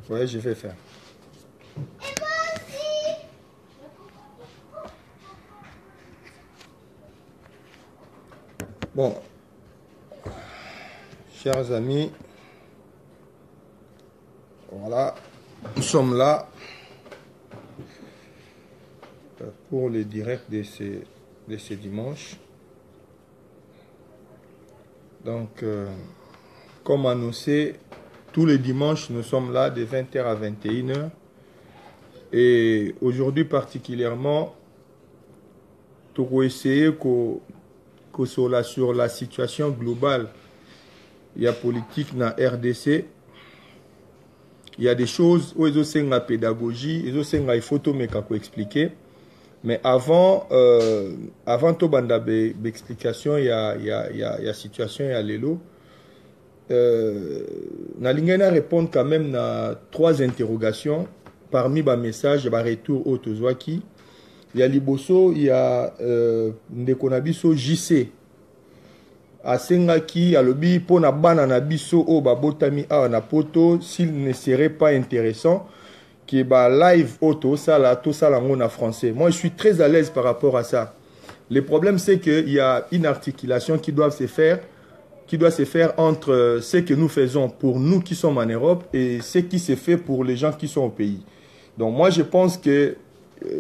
Ouais, je vais faire. Bon, chers amis, voilà, nous sommes là pour le direct de ce dimanche. Donc, comme annoncé, tous les dimanches, nous sommes là de 20h à 21h. Et aujourd'hui particulièrement, pour essayer sur la situation globale, il y a politique dans la RDC, il y a des choses où ils ont la pédagogie, ils ont la photo mais qu'on expliquer. Mais avant tout banda explication, il y a situation, il y a l'élo. Nalingana répondre quand même à 3 interrogations parmi les messages, les retours au Tozwaki. Il y a Liboso, il y a Ndekonabiso JC. Asengaki alobi pona bana na biso o babotami a na poto s'il ne serait pas intéressant que ba live auto ça la en français. Moi je suis très à l'aise par rapport à ça. Le problème c'est que il y a une articulation qui doit se faire entre ce que nous faisons pour nous qui sommes en Europe et ce qui se fait pour les gens qui sont au pays. Donc moi je pense que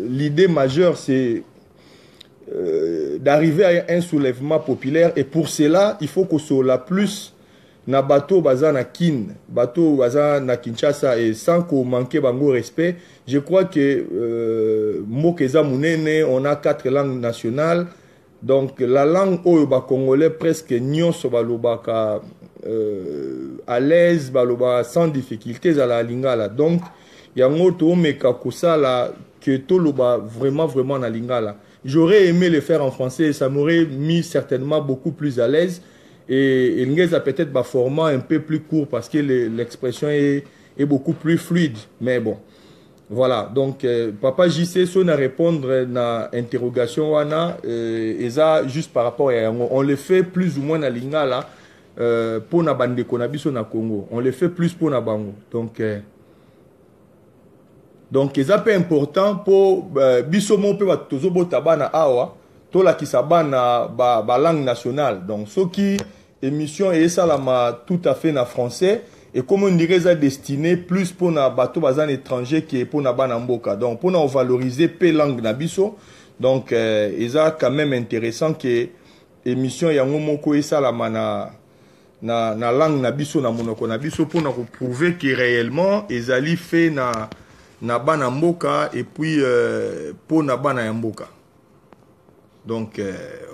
l'idée majeure c'est d'arriver à un soulèvement populaire et pour cela il faut que soit plus na bateau baza na kin bateau baza na Kinshasa et sans qu'on manque bango respect. Je crois que mokeza munene on a 4 langues nationales, donc la langue oyo ba congolais presque nyonso balobaka à l'aise baloba sans difficulté à la lingala. Donc yango to meka kosala que toloba vraiment na lingala. J'aurais aimé le faire en français et ça m'aurait mis certainement beaucoup plus à l'aise. Et il a peut-être un format un peu plus court parce que l'expression est beaucoup plus fluide. Mais bon, voilà. Donc, Papa JC, si on a répondre à l'interrogation, et ça, juste par rapport à on le fait plus ou moins dans Lingala pour na bande konabiso na Congo. On le fait plus pour na bango. Donc, c'est peu important pour bisomo pe tozobo tabana awa tola kisabana ba langue nationale. Donc, ce qui émission et ça là tout à fait na français et comme on dirait ça destiné plus pour na bateau bazan étranger que pour na bana mboka. Donc, pour na valoriser pe langue na biso. Donc, ça quand même intéressant que émission yango moko et ça là na langue na biso na monoko na biso pour na prouver que réellement ezali fait na bana mboka et puis pour na bana mboka. Donc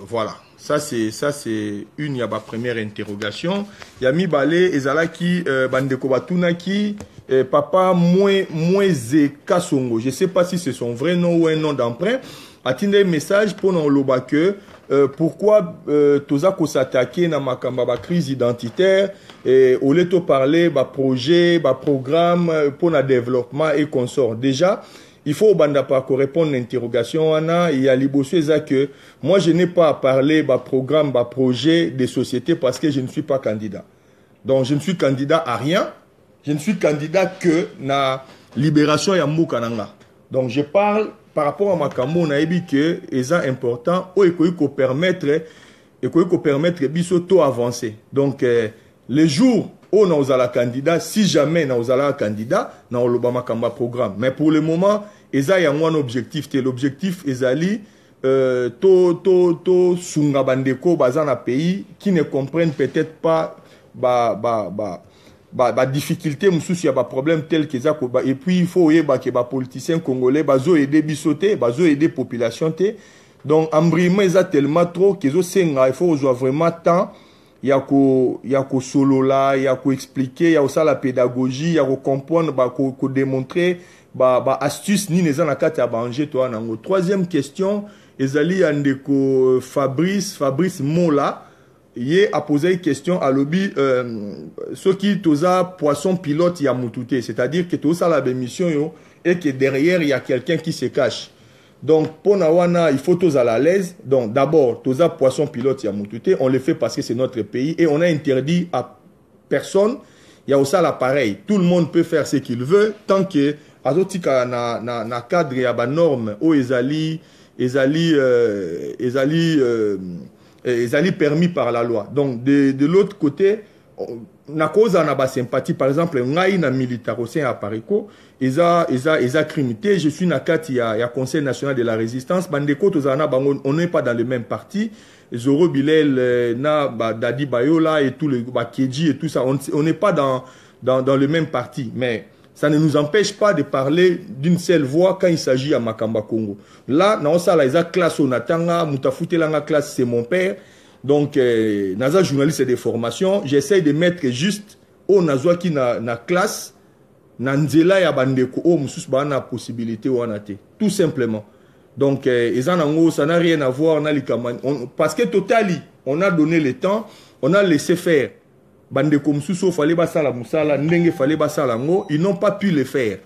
voilà, ça c'est une ya ba première interrogation. Yami balé ezalaki bandeko batuna ki papa Moise Kasongo. Je sais pas si c'est son vrai nom ou un nom d'emprunt. Atinde un message pour non loba que pourquoi toza ko s'attaquer na makamba ba crise identitaire et au lieu de parler ba projet, ba programme pour le développement et consort. Déjà, il faut banda pa ko répondre à l'interrogation ana il y a liboso ça que moi je n'ai pas à parler ba programme, ba projet des sociétés parce que je ne suis pas candidat. Donc je ne suis candidat à rien. Je ne suis candidat que na libération ya mboka nanga. Donc je parle par rapport à makambo on a dit que c'est important ou ko permettre biso to avancer. Donc les jours où nous allons candidat, si jamais nous allons candidat, nous allons makamba programme. Mais pour le moment, il y a un objectif. L'objectif est d'aller to sunga bandeko bazana pays qui ne comprennent peut-être pas difficulté mususu ya ba problème tel que ça et puis il faut que ba politiciens congolais bazo aider bisoté bazo aider population té. Donc ambriment ça tellement trop que senga il faut jouer vraiment temps. Il y a ko solo là, il y a ko expliquer, il y a aussi la pédagogie, il y a ko comprendre, ko démontrer, astuce ni les na kati ya banger toi nango. Troisième question, ezali andeko Fabrice Mola, il a posé une question à lobby ce qui toza poisson pilote ya mutute, c'est-à-dire que tout ça la mission yo et que derrière il y a quelqu'un qui se cache. Donc, pour Nawana, il faut tous à la l'aise. Donc, d'abord, tous à poisson pilote, on le fait parce que c'est notre pays et on a interdit à personne Il y a aussi l'appareil. Tout le monde peut faire ce qu'il veut tant que azotika na cadre ya ba norme o ezali permis par la loi. Donc de l'autre côté, na cause na ba sympathie, par exemple ngai na militaire au sein à Pariko, eza crimité, je suis na kati ya Conseil national de la résistance, bandeko tozana bango, on n'est pas dans le même parti. Zoro Bilel, Dadi Bayola et tout le Kedji et tout ça, on n'est pas dans le même parti, mais ça ne nous empêche pas de parler d'une seule voix quand il s'agit à Makamba Congo. Là, dans ça, là, il y a classe au Natanga, Moutafute Langa classe, c'est mon père. Donc, naza journaliste de formation, j'essaie de mettre juste au Nazwa qui na classe, Nanzela ya bandeko, au Moussous Bana possibilité ou anate. Tout simplement. Donc, ça n'a rien à voir. Parce que totali, on a donné le temps, on a laissé faire. Bandeko Moussousso, fallait basala moussala, ndenge fallait basala ngo, ils n'ont pas pu le faire.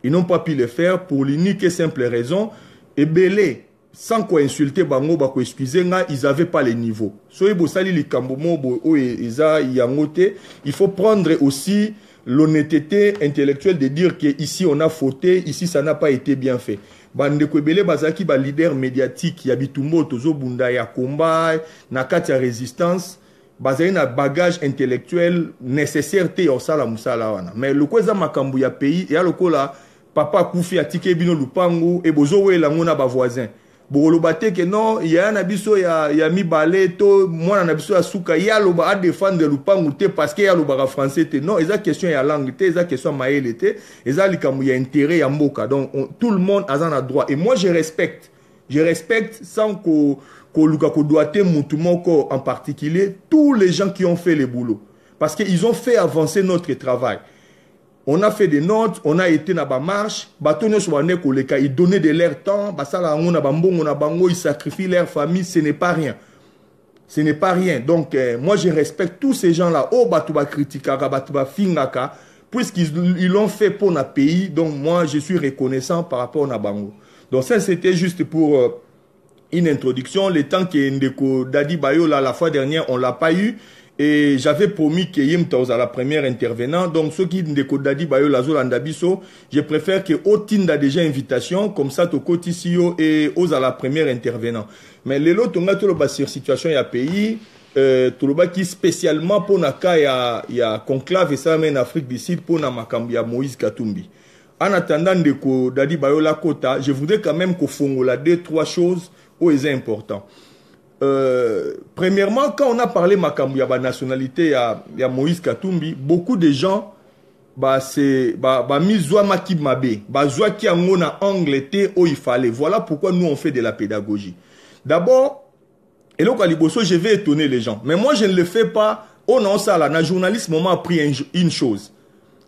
Ils n'ont pas pu le faire pour l'unique et simple raison. Et belé, sans quoi insulter bango, bako excuser nga, ils n'avaient pas les niveaux. Soye bosali li kambomo, bo eza yangote, il faut prendre aussi l'honnêteté intellectuelle de dire que ici on a fauté, ici ça n'a pas été bien fait. Bandeko ebele bazaki ba leader médiatique ya bitumbo tozo bunda ya combat na kati ya résistance bazali na bagage intellectuel nécessaire te osala musala wana mais lokoza makambu ya pays ya lokola papa kufi atike bino lupangu e bozo wela ngona ba voisin boloba te que non ya na biso ya mibale to mwana na biso ya suka ya loba a défendre lupangu te parce que ya loba français te non eza question ya langue te eza question maele te eza likambu ya intérêt ya mboka donc tout le monde a un droit et moi je respecte sans ko luka ko doite mutu moko en particulier tous les gens qui ont fait le boulot parce que ils ont fait avancer notre travail. On a fait des notes, on a été dans la marche, ils donnaient de leur temps, ils sacrifient leur famille, ce n'est pas rien. Ce n'est pas rien. Donc, moi, je respecte tous ces gens-là, puisqu'ils l'ont fait pour notre pays. Donc, moi, je suis reconnaissant par rapport à Bango. Donc, ça, c'était juste pour une introduction. Le temps que Ndeko Dadi Bayola, la fois dernière, on ne l'a pas eu. Et j'avais promis que Yim Taouz à la première intervenant. Donc, ceux qui ne Dadi Bayo Lazo Landabiso, je préfère que Otin a déjà invitation, comme ça, Toko Tissio et Oz à la première intervenant. Mais les lots, on a tout le bas sur situation, il y a pays, tout le bas qui spécialement pour Naka, il y a conclave et ça mène Afrique du Sud pour Namakambia Moïse Katumbi. En attendant de Dadi Bayo Lakota, je voudrais quand même qu'on fongola deux, trois choses où c'est important. Premièrement, quand on a parlé Makambouya ba nationalité ya Moïse Katumbi, beaucoup de gens c'est mizwa makib mabe, zwa ki angona Angleterre où il fallait. Voilà pourquoi nous on fait de la pédagogie. D'abord, et donc à Liboso, je vais étonner les gens, mais moi je ne le fais pas. Oh non, ça là, na journalisme m'a appris une chose,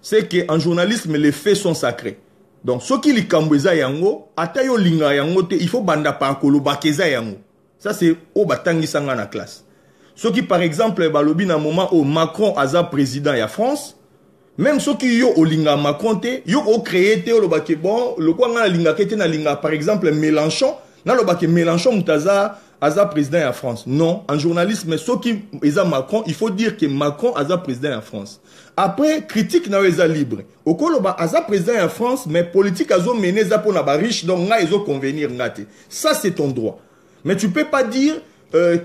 c'est que en journalisme les faits sont sacrés. Donc ceux qui li kambweza yango, atayo linga yango te, il faut banda pa kolo bakeza yango. Ça, c'est au batangi sanga na classe. Ceux qui, par exemple, balobi na moment où Macron a président ya France, même ceux qui yo au linga Macron te, yo au créé te, le baké bon, le quoi nga linga kete na linga, par exemple, Mélenchon, na le baké Mélenchon mutaza aza président ya France. Non, en journalisme, ceux qui eza Macron, il faut dire que Macron aza président ya France. Après, critique na eza libre. Au koloba aza président ya France, mais politique azo mené za pour na ba riche, donc nga ezo convenir ngate. Ça, c'est ton droit. Mais tu ne peux pas dire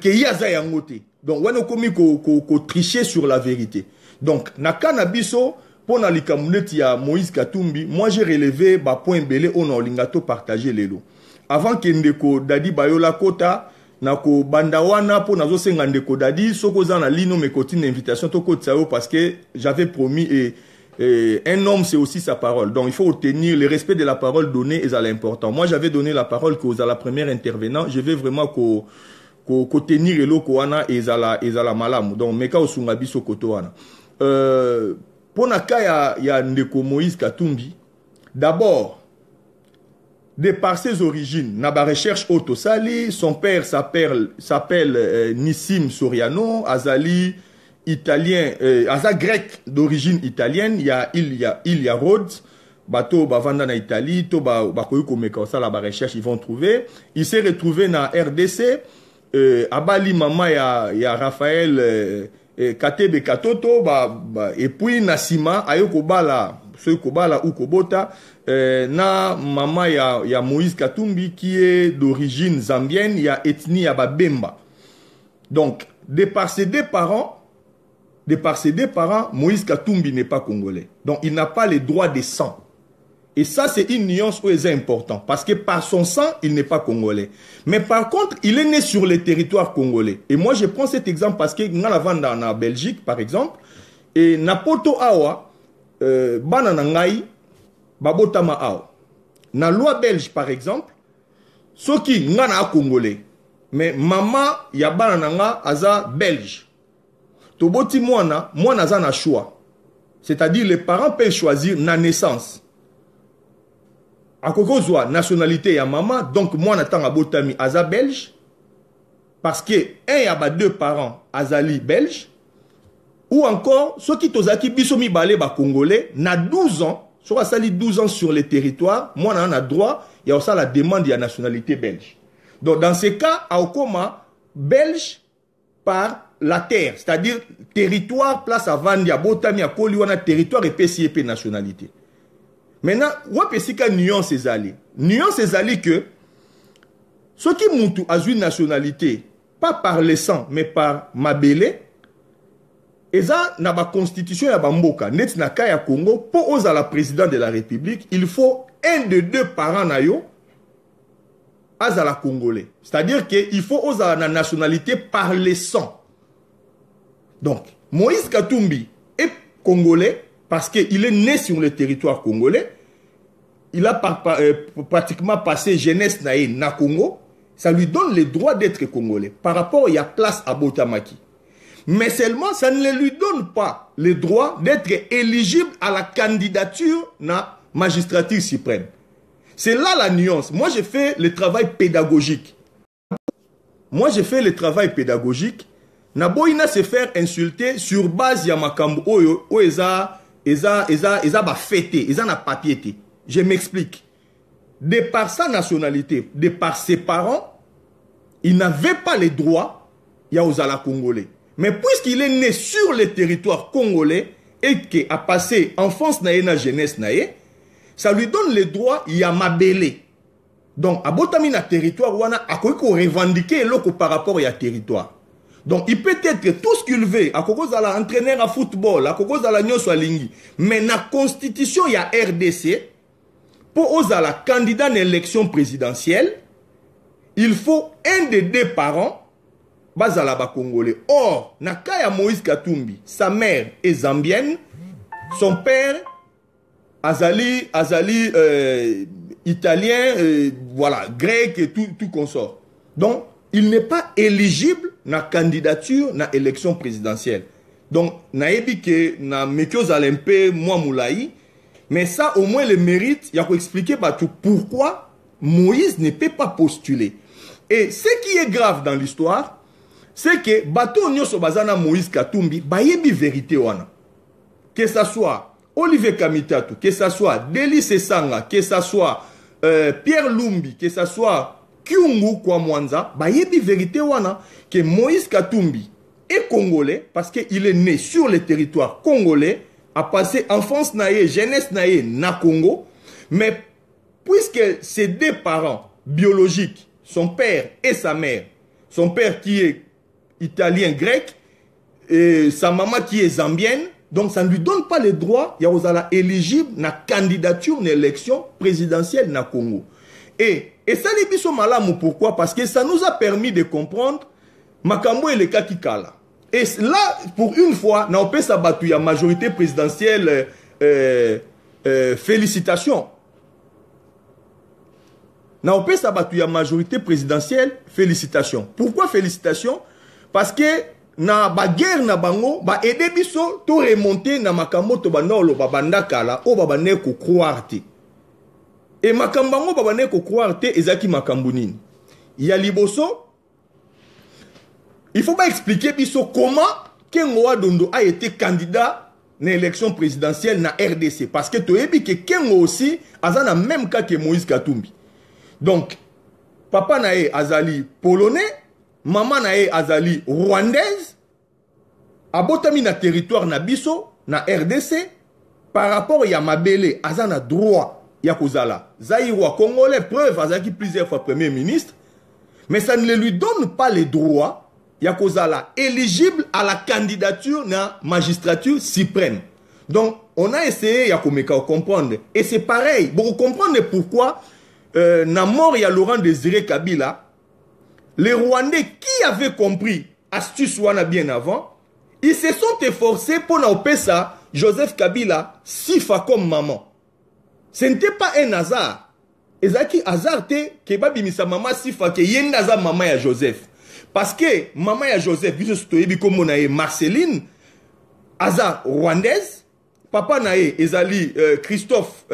qu'il y a ça yangote. Donc, on a commis qu'on tricher sur la vérité. Donc, nakana biso, pour na likamuneti ya Moïse Katumbi, moi j'ai relevé ba point belé on a lingato partager les lots. Avant que ndeko Dadi Bayola Kota, nako bandawana pour nazo senga ndeko Dadi, soko za na lino me koti invitation to kotsao parce que j'avais promis et un homme, c'est aussi sa parole. Donc, il faut obtenir le respect de la parole donnée et ça l'important. Moi, j'avais donné la parole qu'aux à la première intervenant. Je vais vraiment qu'au tenir et l'eau koana et ça la malam. Donc, meka osungabi so kotoana. Pour naka ya ndeko Moïse Katumbi. D'abord, de par ses origines, naba recherche autosali, son père s'appelle Nissim Soriano, Azali, italien, asa grec d'origine italienne, il y a Rhodes, bateau bavanda na Italie, to bakoyuko meka ça la recherche ils vont trouver. Il s'est retrouvé na RDC, abali mama ya Raphaël Katebe Katoto, et puis Nasima, ayo kobala, ce kobala ou kobota, na maman ya Moïse Katumbi qui est d'origine zambienne, il y a ethnie ya Bemba. Donc, de par ses deux parents, Moïse Katumbi n'est pas congolais. Donc, il n'a pas les droits de sang. Et ça, c'est une nuance où c'est important. Parce que par son sang, il n'est pas congolais. Mais par contre, il est né sur le territoire congolais. Et moi, je prends cet exemple parce que dans la vente en Belgique, par exemple, et Napoto Awa, Bananangai, Babotama Awa. Dans la loi belge, par exemple, ceux qui n'ont pas congolais. Mais maman, ya Banananga, aza belge. Toboti Mwana aza na choix. C'est-à-dire, les parents peuvent choisir na naissance. À quoi nationalité ya maman, donc moi n'attends à Botami aza belge, parce que un y a deux parents azali belge, ou encore ceux qui tozaki bisomi balé ba congolais na 12 ans, soit sali 12 ans sur le territoire, moi on a droit, il y a aussi la demande de la nationalité belge. Donc dans ces cas, à Okoma belge par la terre, c'est-à-dire territoire place à Vandia Botami à Koliwana territoire et PCP nationalité. Maintenant, wapesika nuance ezali. Nuance ezali que ceux qui montent à une nationalité, pas par le sang, mais par mabele, eza na ba constitution ya bamboka, net na ka ya Congo, pour osa la président de la République, il faut un de deux parents na yo azala congolais. C'est-à-dire qu'il faut osa la nationalité par le sang. Donc, Moïse Katumbi est congolais, parce qu'il est né sur le territoire congolais, il a pratiquement passé jeunesse na Congo, ça lui donne le droit d'être congolais. Par rapport, il y a place à Botamaki. Mais seulement, ça ne lui donne pas le droit d'être éligible à la candidature na magistrature suprême. C'est là la nuance. Moi, j'ai fait le travail pédagogique. Naboina se faire insulter sur base ya makambo oyo eza ba fêté, eza na papier. Je m'explique. De par sa nationalité, de par ses parents, il n'avait pas les droits ya ozala congolais. Mais puisqu'il est né sur le territoire congolais et qu'il a passé enfance naye na jeunesse naye, ça lui donne les droits ya mabele. Donc, à botami na territoire wana akoki ko revendiquer loko par rapport ya territoire. Donc, il peut être tout ce qu'il veut. À cause de l'entraîneur à football, à cause de la nyonso lingi. Mais dans la constitution, il y a RDC. Pour la candidat à l'élection présidentielle, il faut un des deux parents, bazala congolais. Or, Nakaya Moïse Katumbi, sa mère est zambienne, son père, azali italien, voilà, grec et tout consort. Donc, il n'est pas éligible na candidature na élection présidentielle. Donc, naebi que na mekyo zalempe moi moulaï, mais ça au moins le mérite, il y a qu'à expliquer pourquoi Moïse ne peut pas postuler. Et ce qui est grave dans l'histoire, c'est que bateau nyoso bazana Moïse Katumbi bayebi vérité wana. Que ça soit Olivier Kamitatou, que ça soit Délice Sanga, que ça soit Pierre Lumbi, que ça soit Kyungu kwa Mwanza, bayebi vérité wana que Moïse Katumbi est congolais parce qu'il est né sur le territoire congolais, a passé enfance naïe, jeunesse naïe na Congo, mais puisque ses deux parents biologiques, son père et sa mère, son père qui est italien grec et sa maman qui est zambienne, donc ça ne lui donne pas le droit, il y a éligible na candidature na élection présidentielle na Congo. Et ça les biso malamu, pourquoi? Parce que ça nous a permis de comprendre makambo et le cas qui kala. Et là, pour une fois, na opé sabatu ya majorité présidentielle, félicitations. Na opé sabatu ya majorité présidentielle, félicitations. Pourquoi félicitations? Parce que na ba guerre na bango, ba aider biso to remonter na makambo to banolo babanda kala o babane ko croire te. Et makambango babane ko croire te ezaki makambo nini. Ya liboso, il faut pas expliquer biso comment Kengo Adondo a été candidat na élection présidentielle na RDC. Parce que toyebi que Kengo aussi a na même cas que Moïse Katumbi. Donc, papa nae azali polonais, maman nae azali rwandaise, abotami na territoire na biso na RDC par rapport ya mabele aza na droit ya kozala zaïrois congolais, preuve azaki plusieurs fois premier ministre, mais ça ne lui donne pas le droit ya kozala éligible à la candidature na magistrature suprême. Donc on a essayé ya komeka comprendre, et c'est pareil pour comprendre pourquoi na mort ya Laurent Désiré Kabila, les Rwandais qui avaient compris astuce wana bien avant, ils se sont efforcés pour n'opesa Joseph Kabila sifa comme maman. Ce n'était pas un hasard. Ezaki hasard te ke babimisa maman sifa ke yendaza maman ya Joseph. Parce que maman ya Joseph, biso stoyebi comme on a Marceline, hasard rwandaise, papa nae ezali Christophe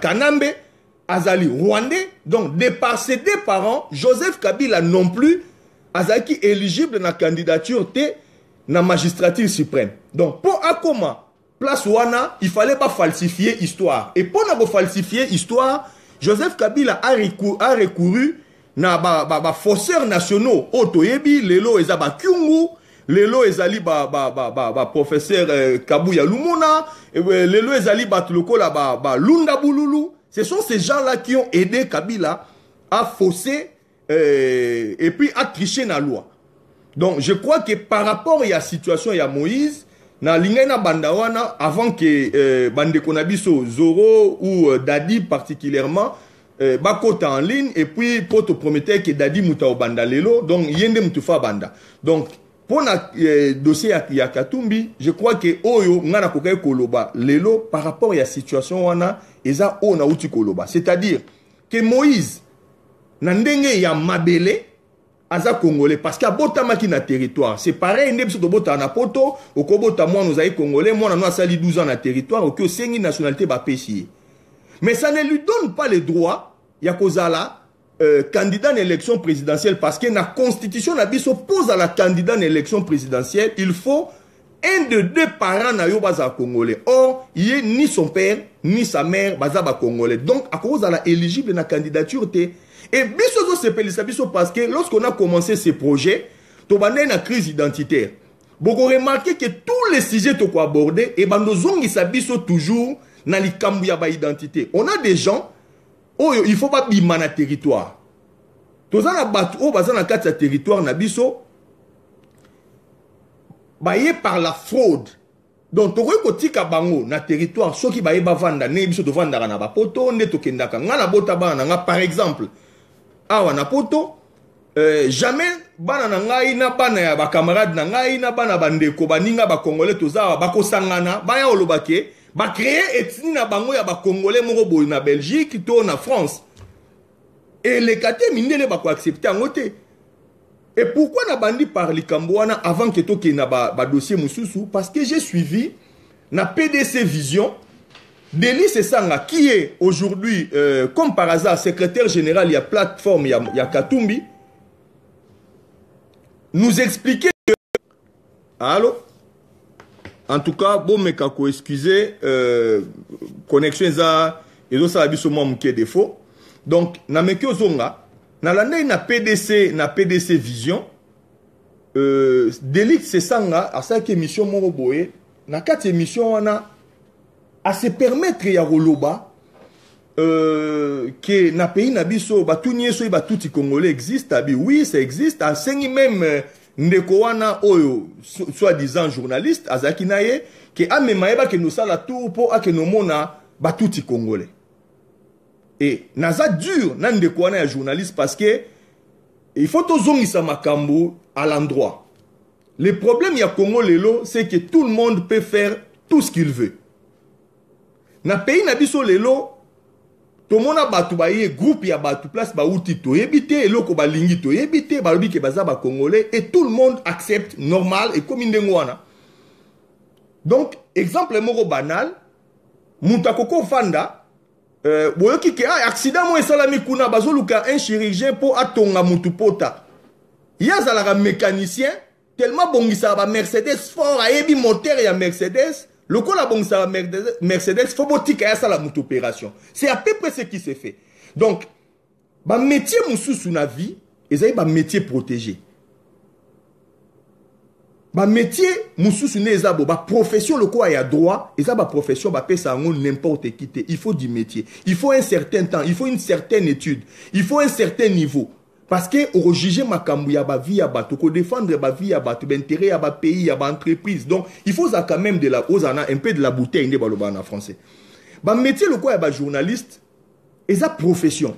Kanambe, azali rwandais. Donc de par ses deux parents, Joseph Kabila non plus azaki éligible na candidature te na magistrature suprême. Donc pour Akoma place wana, il fallait pas falsifier histoire. Et pour ne falsifier histoire, Joseph Kabila a recouru na ba forceurs nationaux otoyebi lelo ezaba kyungu, lelo ezali professeur Kabuya Lumuna, lelo ezali lokola ba Lunda Bululu. Ce sont ces gens-là qui ont aidé Kabila à fausser et puis à tricher la loi. Donc je crois que par rapport à la situation de Moïse, na lingena bandawana avant que bande konabiso Zoro ou Dadi particulièrement bakota en ligne, et puis pour te promettre que Dadi muta au banda lelo, donc yende mutufa banda. Donc pour le dossier ya Katumbi, je crois que oyo ngana kokai koloba lelo par rapport à la situation wana eza ona uti koloba, c'est-à-dire que Moïse na ndenge ya mabele aza congolais parce qu'il y a botamaki na territoire. C'est pareil, ne biso to bota na poto, okobota moi nous aïe congolais, moi na sali 12 ans na territoire, ok, sengi nationalité ba péchier. Mais ça ne lui donne pas le droit ya kozala candidat à l'élection présidentielle, parce que la constitution na biso pose à la candidat à l'élection présidentielle, il faut un de deux parents na yo baza congolais. Or, il est ni son père ni sa mère baza ba congolais. Donc à cause de la éligible na candidature te. Et biso se pelisa biso parce que lorsqu'on a commencé ces projets, to bande na crise identitaire. Beaucoup remarqué que tous les sujets to ko aborder et bando zongi sa biso toujours na likambu ya ba identité. On a des gens oh, il faut pas bima na territoire. Toza na batu o baza na kati ya territoire na biso baye par la fraude. Donc to ko tika bango na territoire soki baye bavanda ne biso to vanda na ba poto nde to kendaka ngana bota bana nga par exemple awa na poto jamais bana na ngai na bana ya ba camarade na ngai na bana bandeko baninga ba congolais toza ba ko sangana baya olobake ba créer ethnie na bango ya ba congolais moko boy na Belgique to na France. Et les kate mindele ba ko accepter en côté. Et pourquoi na bandi par Likambouana avant que to ke na ba dossier mususu? Parce que j'ai suivi na PDC Vision Délice Sanga qui est aujourd'hui comme par hasard secrétaire général il y a plateforme il y a Katumbi nous expliquer que allô. En tout cas, bon, mais kako excusez, connexion ça et donc ça a biso moi mouké défaut. Donc, na meke ozonga, na l'année na PDC Vision, Délice Sanga a ça qui émission moro boye, na 4 émissions on a à se permettre ya roloba que na pays na biso ba tout nieso ba tout congolais existe, abi oui, ça existe, à sengi même ndeko wana oyo soi-disant journaliste azaki naye ke amemaeba ke nous sala tour pour a ke no mona batuti congolais. Et naza dur na ndeko wana ya journaliste parce que il faut tozongisa makambo à l'endroit. Le problème ya Congo lelo c'est que tout le monde peut faire tout ce qu'il veut. Na pays na biso lelo to mona batu baye groupe ya batu place ba outi to yebite eloko balingi to yebite balobi ke baza ba congolais et tout le monde accepte normal et comme ndengo wana. Donc exemple moko banal mutakoko fanda boyoki ke accident mo esalami kuna bazoluka un chirurgien pour atonga mutu pota. Yazala mécanicien tellement bongisa ba Mercedes fort ayebi moteur ya Mercedes. Le coup la bon ça Mercedes faut botika ya sala mutu opération. C'est à peu près ce qui s'est fait. Donc ba métier mususu na vie, ezali ba métier protégé. Ba métier, moussus ne ezabo, ba profession le quoi y a droit, et ça ba profession ba paie ça n'importe qui. Il faut du métier. Il faut un certain temps, il faut une certaine étude, il faut un certain niveau. Parce que au juger ma kambu ya ba vie ya ba to défendre ba vie ya ba to intérêt ya ba pays ya ba entreprise. Donc il faut ça quand même de la ozana un peu de la bouteille ne baloba en français. Ba métier le quoi ya ba journaliste, et ça profession.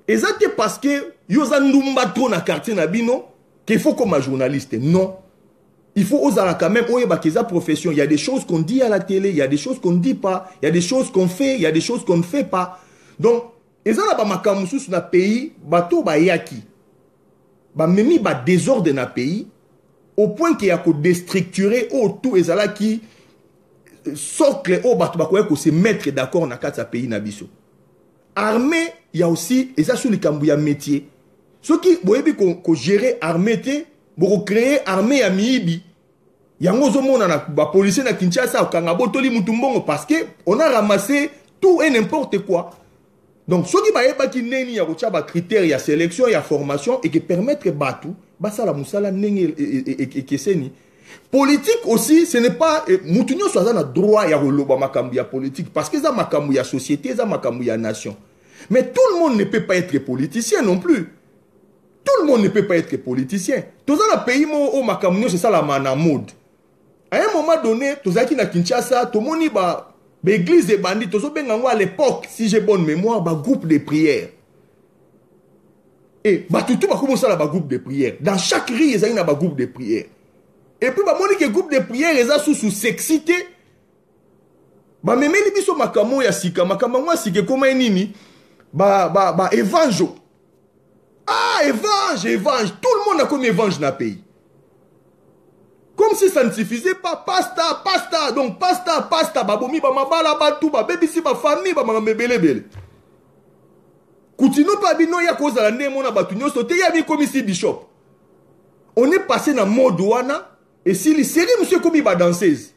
Et ça c'est parce que yo za ndumba trop na quartier na bino qu'il faut comme un journaliste. Non. Il faut oser quand même, profession. Il y a des choses qu'on dit à la télé, il y a des choses qu'on ne dit pas, il y a des choses qu'on fait, il y a des choses qu'on ne fait pas. Donc, et ça, là, makamusus na pays, bato ba yaki, ba memi ba désordre na pays, au point qu'il y a qu'au déstructurer autour et ça là qui socle au bato ba ko se mettre d'accord na kata pays na biso. Armée, il y a aussi, et ça sur les kambouya métier. Ceux qui, boyebi ko gérer armée te, pour créer armée à Miibi. Il y a un policier na Kinshasa au Kangabotoli Mutumbongo parce que on a ramassé tout et n'importe quoi. Donc, ceux qui va qui neni ya rochaba critères, il y a sélection, il y a formation et qui permettre batu, basa la musala nenge et keseni. Politique aussi, ce n'est pas mutunyo soit na droit ya roloba makambu ya politique parce que ça makambu ya société, ça makambu ya nation. Mais tout le monde ne peut pas être politicien non plus. Tout le monde ne peut pas être politicien. Tous les pays au Makamunyo, c'est ça la mode. À un moment donné, tous les na Kinshasa, tout le monde ba l'église des bandits, tous les à l'époque, si j'ai bonne mémoire, ba groupe de prière. Et ba tout ba commencer là ba groupe de prière. Dans chaque rue, il y a un groupe de prière. Et puis ba monique groupe de prière, ils a sous sexité. Ba même les biso Makamu ya sika, Makamu sika comment nini? Ba évangile. Ah, évangile. Tout le monde a comme évangile dans le pays. Comme si ça ne suffisait pas. Pasta. Donc, pasta. Babomi, bamabala, batou, babébisi, famille, bamabébélébélé. Koutino, babino, ya cause la nemo na batunyo, sote, ya vi comme ici, bishop. On est passé dans le mode ouana, et si les séries, monsieur, comme il va danseuse.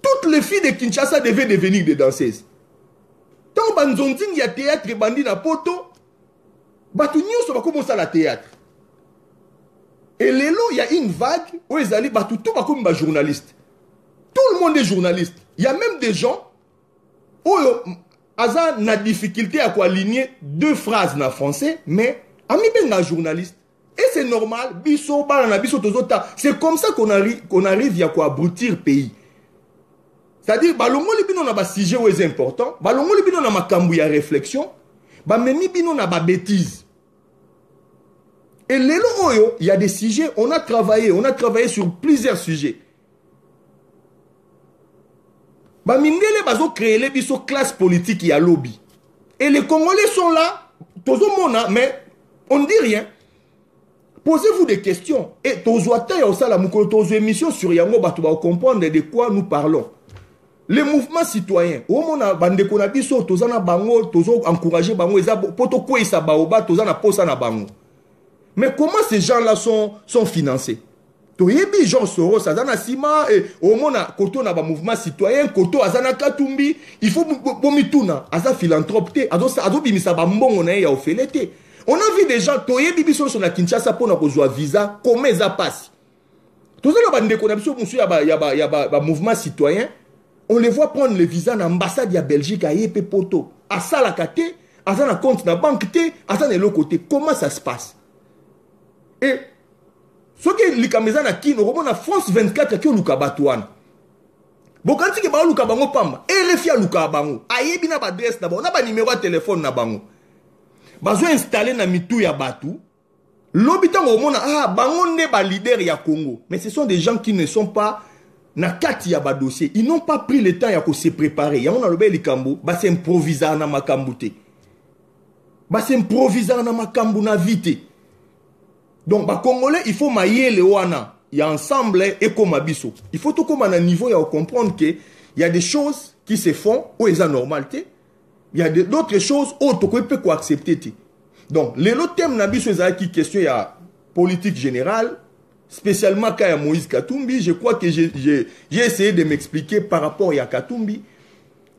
Toutes les filles de Kinshasa devaient devenir des danseuses. Tant banzonding, il y a théâtre, bandi na poto. Batunyo so va commencer à la théâtre. Et lélo, il y a une vague où ils allaient battu tout comme un journaliste. Tout le monde est journaliste. Il y a même des gens où Aza n'a difficulté à aligner deux phrases en français, mais ami ben un journaliste. Et c'est normal, biso balana biso tozota. C'est comme ça qu'on arrive à quoi abrutir pays. C'est-à-dire balongo libino na ba sujet où est important, balongo libino na makambu ya réflexion. Bah memi bino na ba bêtise. Et lelo oyo, il y a des sujets, on a travaillé sur plusieurs sujets. Bah mindele bazo créer les biso classe politique y a lobby. Et les Congolais sont là, tozo mona, mais on ne dit rien. Posez-vous des questions. Et tozo ata ya osala mukolo tozo émission sur yango batu ba comprendre de quoi nous parlons. Les mouvements citoyens, au moment bande ko na biso tozana bango, tozo encourager bango eza poto ko isa baoba tozana posa na bango. Mais comment ces gens-là sont financés? Toyebi Jean Soros azana sima et au moment koto na ba mouvement citoyen, koto azana katumbi, il faut bomituna, aza philanthrope te, azo bimisa ba mbongo na ya ofelete. On a vu des gens toyebi biso sur la Kinshasa pour na kozwa visa, comment ça passe? Tozana bande ko na biso musu ya ba mouvement citoyen. On les voit prendre le visa dans l'ambassade de la Belgique à Yépe Poto. À Salakate, à un compte dans la banque, à un autre côté. Comment ça se passe? Et ce qui est le qui nous remonte à France 24 qui est le Kabatouane. Bon, quand tu es le Kabango Pamba, et RFI à Lukabango, aïe bien adresse d'abord, on a pas numéro de téléphone na bango. Bazo installé na mitou ya Batou. L'habitant au monde, bango n'est pas leader ya Congo. Mais ce sont des gens qui ne sont pas na kati ya ba dossier. Ils n'ont pas pris le temps ya ko se préparer. Ya on a le bel likambo, ba c'est improvisar na makambu te. Ba c'est improvisar na makambu na vite. Donc ba Congolais, il faut mailler le wana. Il y a ensemble et comme abisso. Il faut tout comme à un niveau ya comprendre que il y a des choses qui se font où ils ont normalité. Il y a d'autres choses où tu peux pas accepter. Donc les autres thèmes na bisso qui question ya politique générale. Spécialement quand il y a Moïse Katumbi, je crois que j'ai essayé de m'expliquer par rapport à Katumbi.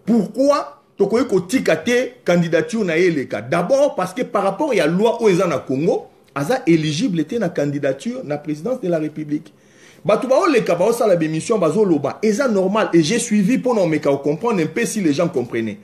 Pourquoi tu as une candidature na le cas? D'abord parce que par rapport à la loi où ils sont au Congo, ils sont éligibles à la candidature à la présidence de la République. Bato ba oleka ba osala bémission bazo loba. Et ça normal. Et j'ai suivi pour non meka comprendre un peu si les gens comprenaient.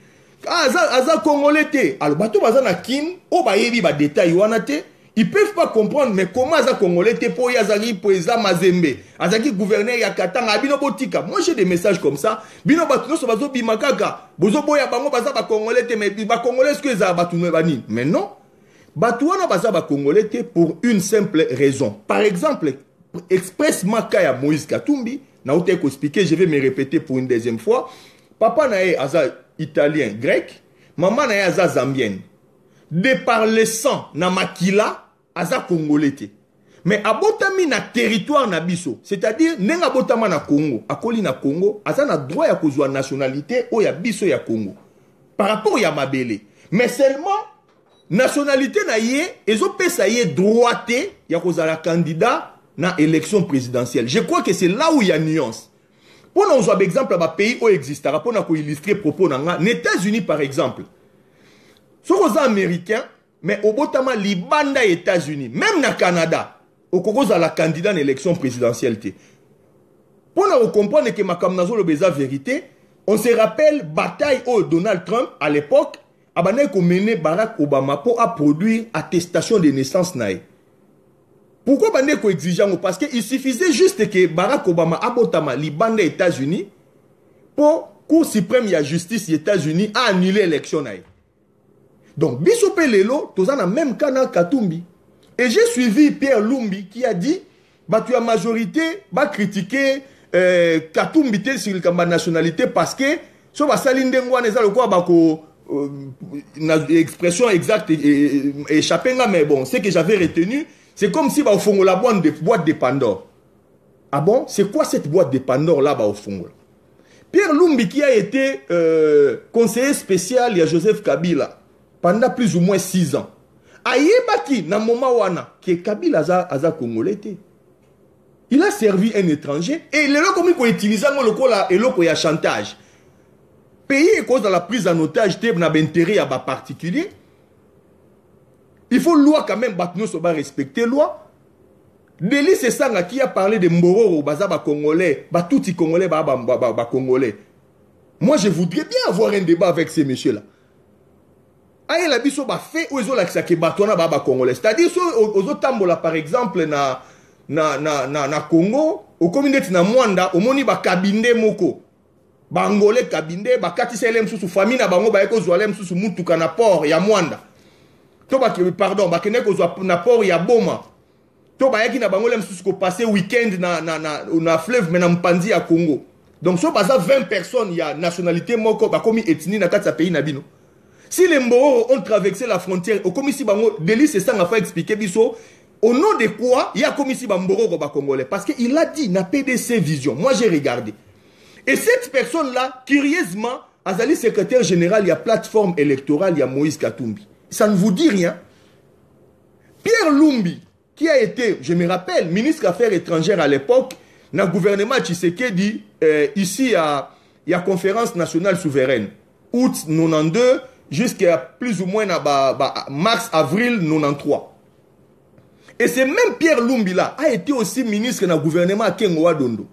Ah, aza congolais te. Alors bato baza na kin, o ba yebi ba détail wana te. Ils peuvent pas comprendre mais comment aza congolais te po yazaki po eza mazembe. Azaki gouverneur ya Katanga bino botika. Moi j'ai des messages comme ça. Bino bato no so bazo bimakaka. Bozo boya bango baza ba congolais te mais ba congolais ce que za bato no bani. Mais non. Bato wana baza ba congolais te pour une simple raison. Par exemple, expressement Kaya Moïse Katumbi, na outé ko expliquer, je vais me répéter pour une deuxième fois. Papa na aza italien, grec, maman na aza zambienne. De par le sang na makila aza congolais te. Mais abotami na territoire na biso, c'est-à-dire nenga abotama na Congo, akoli na Congo, aza na droit ya kozwa nationalité o ya biso ya Congo. Par rapport ya mabele. Mais seulement nationalité na ye, ezo pesa ye droité ya kozala candidat na élection présidentielle. Je crois que c'est là où il y a nuance. Pour nous avoir exemple à pays où existera, pour nous illustrer propos dans les États-Unis par exemple. Ce sont américains, mais au botama libanda États-Unis, même na Canada, au cause à la candidat à l'élection présidentielle. Pour nous comprendre que ma kamnazo le beza vérité, on se rappelle bataille au Donald Trump à l'époque, abane ko mené Barack Obama pour produire attestation de naissance naïe. Pourquoi bande ko exigeant? Parce qu'il suffisait juste que Barack Obama abotama libanda États-Unis pour Cour suprême de la justice des États-Unis a annulé l'élection. Donc biso lelo toza na même cas dans Katumbi. Et j'ai suivi Pierre Lumbi qui a dit bah tu as majorité va critiquer Katumbi tel sur la nationalité parce que so ba salinde ngwana eza lokwa ba ko expression exacte échappé mais bon ce que j'avais retenu c'est comme si bah, au fond la boîte de Pandore. Ah bon? C'est quoi cette boîte de Pandore là-bas au fond? Pierre Lumbi qui a été conseiller spécial, il y a Joseph Kabila pendant plus ou moins 6 ans. Ayebaki na moment wana que Kabila aza congolais. Il a servi un étranger et le loco comme il utilise le loco ya chantage. Pays est cause de la prise en otage na intérêt à bas particulier. Il faut loi quand même, nous sommes respecter loi. Délit c'est ça qui a parlé de Mboro, Bazaba Congolais, Batouti Congolais, Congolais. Moi je voudrais bien avoir un débat avec ces messieurs-là. Aïe la biso ba fait ou ils ont l'accès à Batouana Baba Congolais. C'est-à-dire aux autres tambola par exemple na Congo, au communauté na Mwanda, au moni ba kabinde moko. Bangolais kabinde, ba katiselem sous famille na bango ba eko zoalem sous mutuka na port ya Mwanda. Pardon, bakene ko na port ya Boma. To ba yaki na bangolem sous ko passer week-end na fleuve mais na Mpandi ya Congo. Donc so baza 20 personnes ya nationalité moko ba komi ethnie na kati ya pays na bino. Si les Mboro ont traversé la frontière, au commissi bango délit c'est ça n'a pas expliqué biso au nom de quoi il y a commissi Mboro ba congolais parce que il a dit na PDC Vision. Moi j'ai regardé. Et cette personne là curieusement azali secrétaire général il y a plateforme électorale il y a Moïse Katumbi. Ça ne vous dit rien. Pierre Lumbi, qui a été, je me rappelle, ministre des Affaires étrangères à l'époque, dans le gouvernement Tshisekedi, ici à la conférence nationale souveraine, août 92 jusqu'à plus ou moins mars-avril 93. Et c'est même Pierre Lumbi là, a été aussi ministre dans le gouvernement à Kengoa Dondo.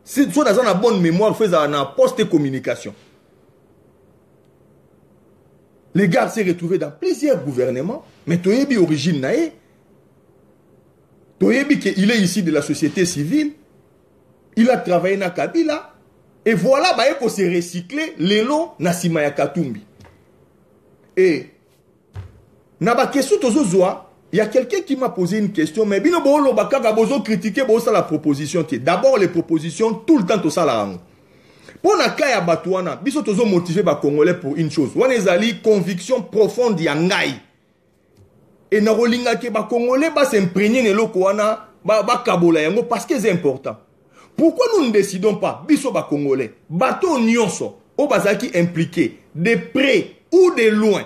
Si vous avez une bonne mémoire, vous faites un poste de communication. Les gars s'est retrouvé dans plusieurs gouvernements, mais Toyebi origine nae. Toyebi qu'il est ici de la société civile. Il a travaillé na Kabila. Et voilà, bah, il s'est recyclé l'élo na Simaya Katumbi. Et, naba question tozozoa, il y a quelqu'un qui m'a posé une question, mais bino bo lo baka bozo critiquer bo ça la proposition. D'abord les propositions, tout le temps to ça la. Pour na kaya batouana, biso tozo motivé ba Congolais pour une chose. Wana ezali conviction profonde ya ngai. Et na rolinga ke ba Congolais ba s'imprégner ne loko wana ba kabola yango parce que c'est important. Pourquoi nous ne décidons pas biso ba Congolais, bato nyonso o bazaki impliqué de près ou de loin.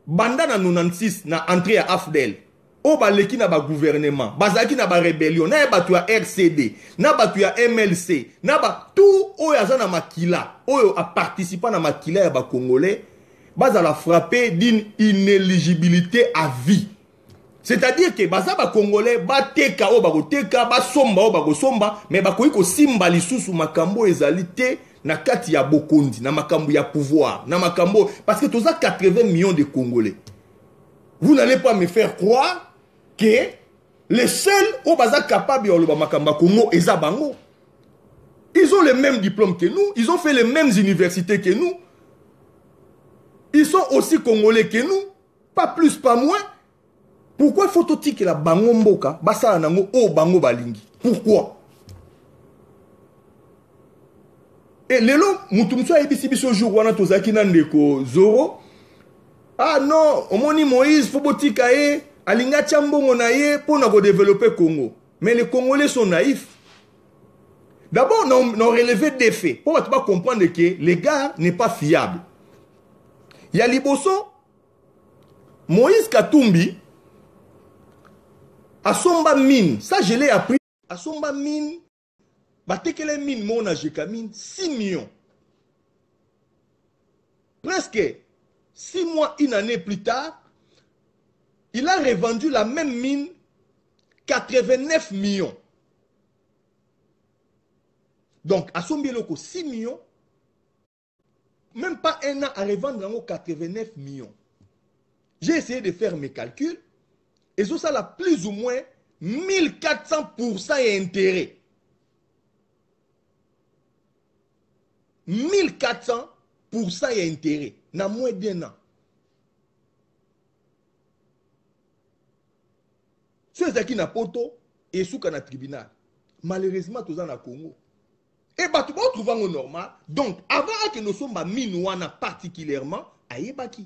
Banda na 96 na entrée à Afdel. O baleki na ba gouvernement, bazaki na ba rébellion, na batu ya RCD, na batu ya MLC, na ba tout oyo aza na makila, oyo a participé na makila ya ba Congolais, bazala frappé d'une inéligibilité à vie. C'est-à-dire que baza ba Congolais ba teka o ba ko teka ba somba o ba ko somba mais ba ko simba lisusu makambo ezali te na kati ya bokondi na makambo ya pouvoir na makambo parce que toza 80 millions de Congolais. Vous n'allez pas me faire croire que les seuls au baza capable de ba makamba Congo eza bango. Ils ont les mêmes diplômes que nous, ils ont fait les mêmes universités que nous. Ils sont aussi Congolais que nous, pas plus pas moins. Pourquoi faut-il que la bango mboka basa nango o bango balingi? Pourquoi? Et lelo mutumso ebisi biso jour wana tozaki na ndeko Zoro. Ah non, omoni Moïse fobotika ye alinga chambongo na ye pour na ko développer Congo. Mais les Congolais sont naïfs. D'abord, on a relevé des faits. Pour ne pas comprendre que les gars n'est pas fiable. Il y a Liboso, Moïse Katumbi, à Somba Mine, ça je l'ai appris, à Somba Mine, Batekele Mine, mon Ajeka Mine, 6 millions. Presque 6 mois, une année plus tard, il a revendu la même mine 89 millions. Donc, à son bieloko, 6 millions, même pas un an à revendre 89 millions. J'ai essayé de faire mes calculs, et ça a plus ou moins 1400% et intérêt. 1400% et intérêt, dans moins d'un an. Ceux qui n'ont pas poto, et sous le tribunal. Malheureusement, tous en Congo. Et bah, tu vas trouver au normal. Donc, avant que nous sommes minouana particulièrement, aïe baki.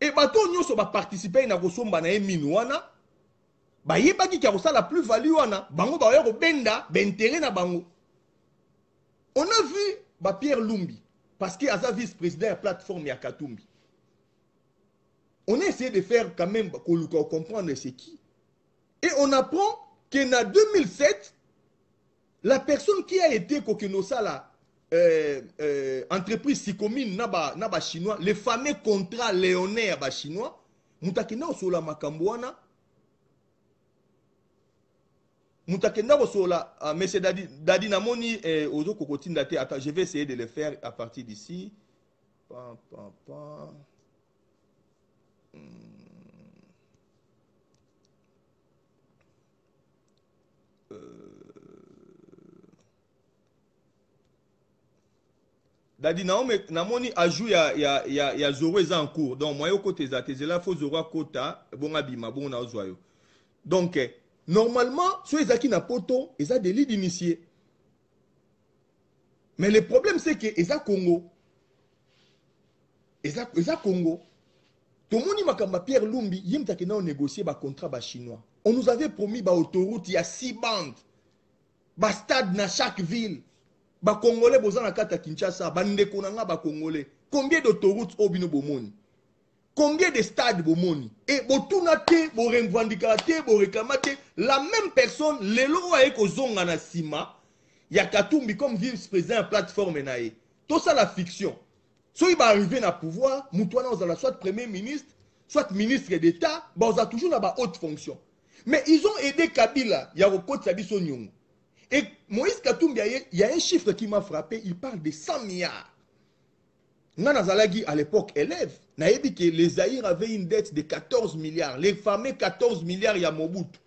Et bah, tout nous sommes participer à nous sommes minouana, bah, aïe baki qui a ça la plus-value wana, bango ba yoko benda, bentéré na bango. On a vu bah, Pierre Lumbi, parce qu'il a sa vice-président de la plateforme Yakatumbi. On a essayé de faire quand même comprendre c'est qui. Et on apprend qu'en 2007, la personne qui a été Kokinosa, entreprise Sikomine naba chinois, le fameux contrat léonais à chinois, mutakenda osola makambouana, mutakenda osola, mais c'est Dadi Namoni ozo kokotine date. Attends, je vais essayer de le faire à partir d'ici. Dadi Namoni ajout ya Zoro est en cours. Donc moi au côté là faut Zoro kota bon abima bon na ozoyo. Donc normalement ceux qui na poto ils ont des lits d'initiés. Mais le problème c'est que ils ont Congo. Ils ont Congo. Tout le monde makamba Pierre Lumbi yimta kena négocier ba contrat ba chinois. On nous avait promis ba autoroute il y a 6 bandes. Ba stade dans chaque ville. Ba Congolais bozana kata Kinshasa, ba ndeko nanga ba Congolais. Combien d'autoroutes obino bomoni? Combien de stades bomoni? Et botuna te, bo revendica te, bo réclama te, la même personne lelo wa eko zonga na sima ya Katumbi comme vice-président de plateforme nae. Tout ça la fiction. So il va arriver na pouvoir, mutuana ozala soit premier ministre, soit ministre d'État, ba oza toujours na ba haute fonction. Mais ils ont aidé Kabila, ya kokoti biso nyongo. Et Moïse Katumbi, il y a un chiffre qui m'a frappé, il parle de 100 milliards. Nana Zalagi, à l'époque, élève, n'a dit que les Zaïre avaient une dette de 14 milliards. Les fameux 14 milliards, il y a Mobutu.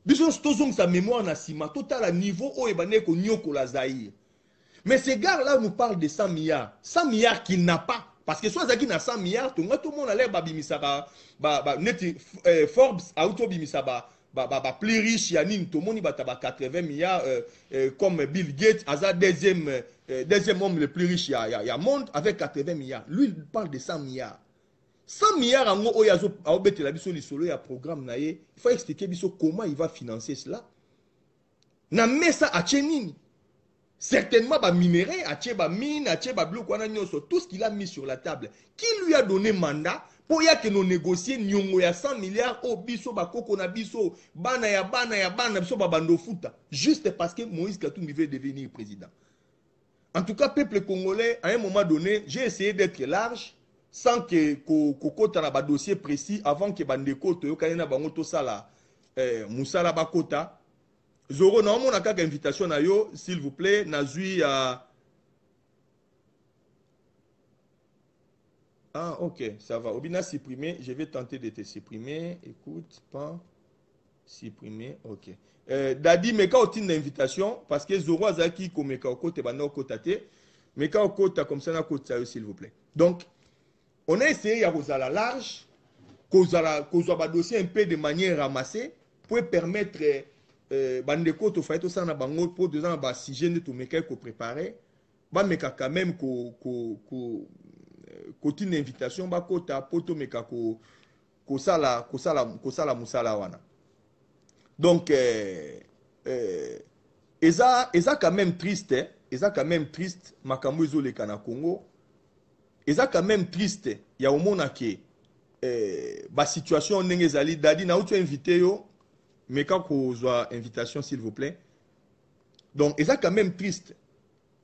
Bisous, sa mémoire na sima, total à niveau où il y a Nyoko la Zaïre. Mais ces gars-là nous parlent de 100 milliards. 100 milliards qu'il n'a pas. Parce que soit Zaki n'a 100 milliards, tout le monde a l'air babimisaba, Forbes a autobimisaba. Plus riche, Yannin, tout le monde a 80 milliards, comme Bill Gates, deuxième homme le plus riche, il y a monde avec 80 milliards. Lui, il parle de 100 milliards. 100 milliards en gros, il y a un programme, il faut expliquer comment il va financer cela. Na mesa a Tchénini. Certainement, minerai, mine, tout ce qu'il a mis sur la table. Qui lui a donné mandat pour que nous négocions 100 milliards au biso, bakoko na biso, bana ya biso babando futa. Juste parce que Moïse Katumbi veut devenir président. En tout cas, peuple congolais, à un moment donné, j'ai essayé d'être large sans que kokota na ba dossier précis avant que bandeko to yokani na bango to sala musala bakota. Zoro na mona kaka invitation na yo s'il vous plaît nazui à Ah, ok, ça va. Obina supprimer, je vais tenter de te supprimer. Écoute, pas supprimer, ok. Dadi, meka otine d'invitation, parce que Zoro Azaki, comme meka okote, bana okotate, meka okota comme ça, na kota, s'il vous plaît. Donc, on a essayé à la large, qu'on a dossier un peu de manière ramassée, pour permettre, bandeko, to fait tout ça, na bango, pour deux ans, bah, si je ne te meka ko préparer, bah, meka quand même, côté une invitation bakota poto meka ko sala musala wana donc eza quand même triste makambo ezoleka na Congo eza quand même triste ya omona ke ba situation ndenge ezali dadi na utu invité yo meka kozwa invitation s'il vous plaît donc eza quand même triste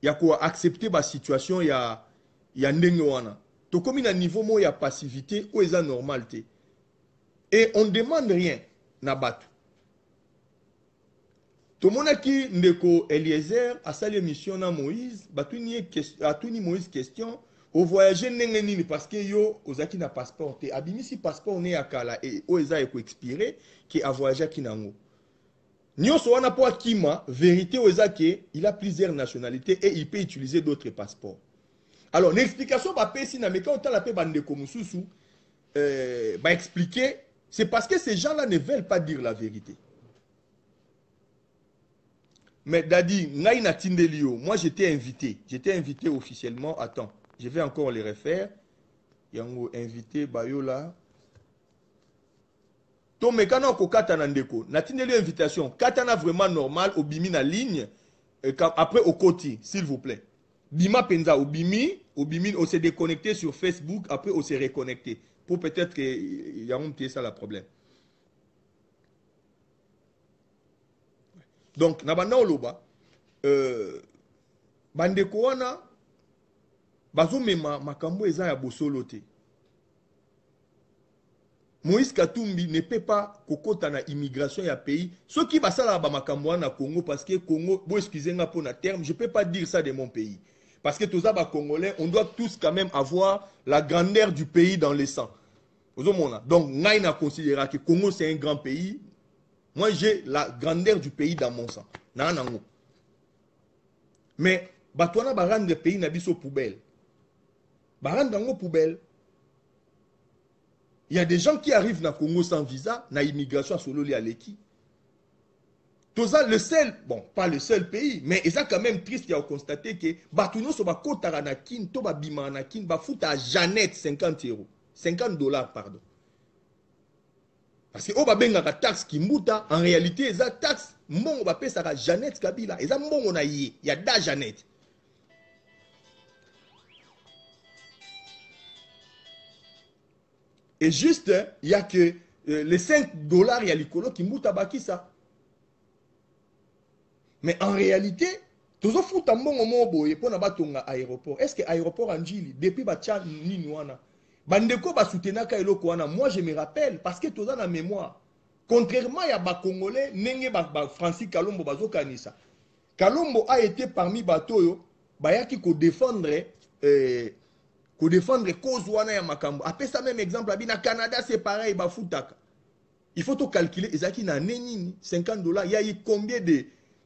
ya ko accepter ba situation ya ndenge wana to komi na niveau mo ya passivité ou eza normalité et on demande rien na bato to monaki ndeko Eliezer asali mission na Moïse atuni Moïse question au voyager ndenge nini parce que yo ozaki na passeport te abimisi passeport ne ya kala et o eza eko expirer ki a voyager ki nango nyonso wana po akima vérité o eza ke il a plusieurs nationalités et il peut utiliser d'autres passeports. Alors, l'explication va passer na meka on la paix bande comme sous va expliquer c'est parce que ces gens-là ne veulent pas dire la vérité. Mais Dadi, ngai na tindelio, moi j'étais invité officiellement. Attends, je vais encore les refaire. Yango invité bayola. To meka na ko kata na ndeko, na tindelio invitation, kata na vraiment normal obimi na ligne après au côté, s'il vous plaît. Bima penza obimi, on s'est déconnecté sur Facebook, après on s'est reconnecté. Pour peut-être qu'il y a un petit ça le problème. Donc, nabanda oloba, bandeko wana, bazo mema makambo eza ya bosolo te. Moïse Katumbi ne peut pas kokota na immigration ya pays. Ceux qui basala ba makambo wana Congo, parce que Congo, bon excusez-moi pour na terme, je peux pas dire ça de mon pays. Parce que tous les Congolais, on doit tous quand même avoir la grandeur du pays dans le sang. Donc, nous a considéré que le Congo c'est un grand pays. Moi, j'ai la grandeur du pays dans mon sang. Mais, batouana barande de pays n'abisso poubelle. Barande dans poubelle. Il y a des gens qui arrivent dans le Congo sans visa, na immigration solo li aleki. Le seul, bon, pas le seul pays, mais c'est quand même triste qu'il y a constaté que Batouno so ba kotara na kin, to ba bima na kin, ba fouta à Jeannette 50 €. 50 $, pardon. Parce que, oh, ba benga ka taxe ki mbuta, en réalité, eza taxe, mbongo ba pesa ka Jeannette Kabila, eza mbongo na ye, ya da Jeannette. Et juste, il y a que les 5 $, il y a l'icolo qui mbuta baki ça. Mais en réalité, toujours fout un bon moment boye pour n'abatonga aéroport. Est-ce que aéroport Anjili depuis bacha ninuana bandeko ba soutenaka eloko wana moi je me rappelle parce que tous na mémoire. Contrairement à ba congolais nenge ba Francis Kalombo bazokanisa. Kalombo a été parmi batoyo bayaki ko défendre cause wana ya makambo. Après ça même exemple abi na Canada c'est pareil ba futaka. Il faut tout calculer ezaki na nenini 50 $, il y a eu combien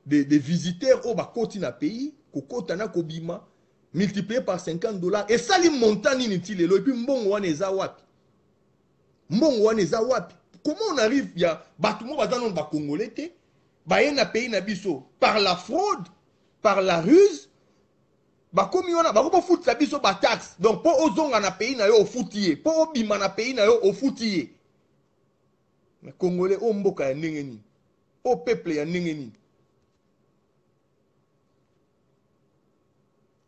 de visiteurs au bakoti na pays, kokota na kobima, multiplié par 50 $. Et ça, les montants inutiles. Et puis, mbongo wane eza wapi. Mbongo wane eza wapi. Comment on arrive, il y a, batumo bazanon ba congolais te, ba na pays na biso, par la fraude, par la ruse, ba komi wana, ba ko fout sa biso ba taxe. Donc, po ozonga na pays na yo o foutiye, po obima na pays na yo o foutiye. Mais congolais, o mboka ya ndenge, o peuple ya ndenge.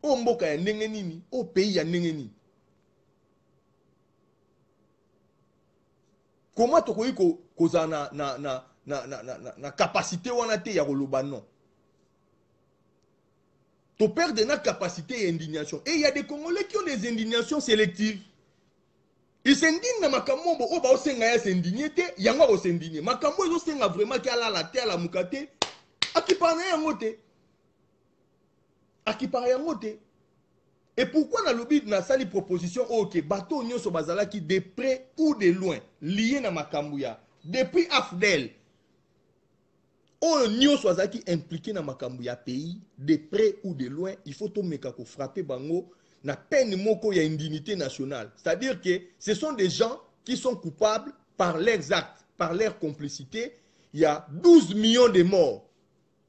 O mboka ya ndenge nini, o pays ya ndenge nini. Comment tu koyi koza na capacité wana te ya koloba non. Tu perds de la capacité et indignation. Et il y a des Congolais qui ont des indignations sélectives. il s'indigne na makambo o ba osenga ya s'indigner te yango ba s'indigner makambo ezo senga vraiment ki ala la te ala mukate akipana yango te akipara yango te. Et pourquoi na lobby na sali proposition OK bateau nyonso bazalaki de près ou de loin lié na makambo ya depuis Afdel on nyonso azaki impliqué na makambo ya pays de près ou de loin il faut to meka ko frapper bango na peine moko ya indignité nationale. C'est-à-dire que ce sont des gens qui sont coupables par leurs actes, par leur complicité. Il y a 12 millions de morts.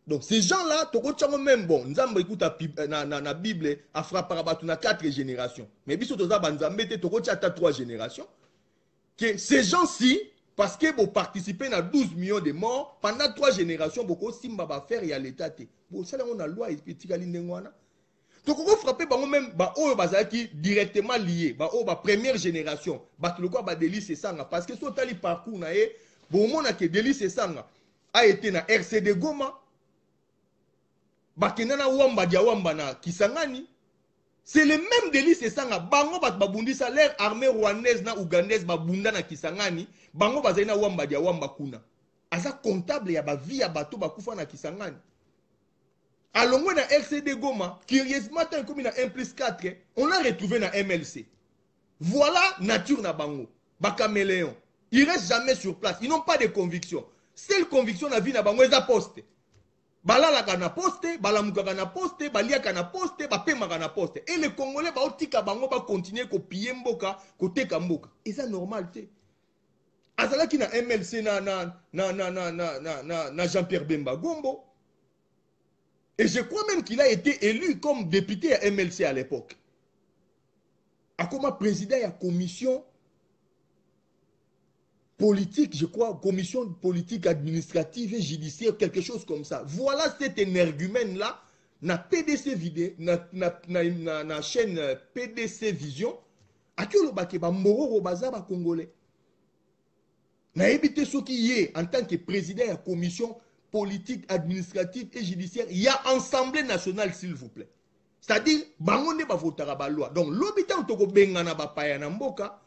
Donc ces gens-là, même bon, Nzamba écoute na Bible, a frappé na 4 générations. Mais biso toza banzambe te tokocha ta 3 générations. Que ces gens-ci, parce que vous participez à 12 millions de morts, pendant 3 générations, beaucoup simba ba faire y a l'état. Bon, ça là on a loi et petit galindengwana. Donc on frappe même qui directement lié première génération délice sanga parce que son tali parcours na e bon mona que délice sanga a été na RCD Goma bakena wamba dia wamba na Kisangani c'est le même délice sanga bango babundisa l'air armée rwandaise na ougandaise babunda na Kisangani bango bazali na wamba dia wamba kuna asa comptable ya ba vie ya bato bakufa na Kisangani. Alors, on a RCD Goma, curieusement, comme il a 1 plus 4, on l'a retrouvé dans MLC. Voilà nature na bango. Bakaméléon. Ils ne restent jamais sur place. Ils n'ont pas de conviction. Seule conviction na vie na bango, ils ont posté. Balala kana posté, balamuka kana posté, balia kana posté, bapema kana posté. Et les Congolais, ba otika bango, ba continuer ko piller mboka, ko teka mboka. Et ça normal, tu sais. Azala ki na MLC na Jean-Pierre Bemba Gombo. Et je crois même qu'il a été élu comme député à MLC à l'époque. A comme président de la commission politique, je crois, commission politique administrative et judiciaire, quelque chose comme ça. Voilà cet énergumène-là, na PDC vidéo, na chaîne PDC Vision, à qui on ba moro robaza ba congolais. Na évité ce qui est en tant que président de la commission politique, administrative et judiciaire, il y a Assemblée nationale, s'il vous plaît. C'est-à-dire, bangonde ba votera ba loi. Donc, l'habitant toko bengana ba paya na mboka,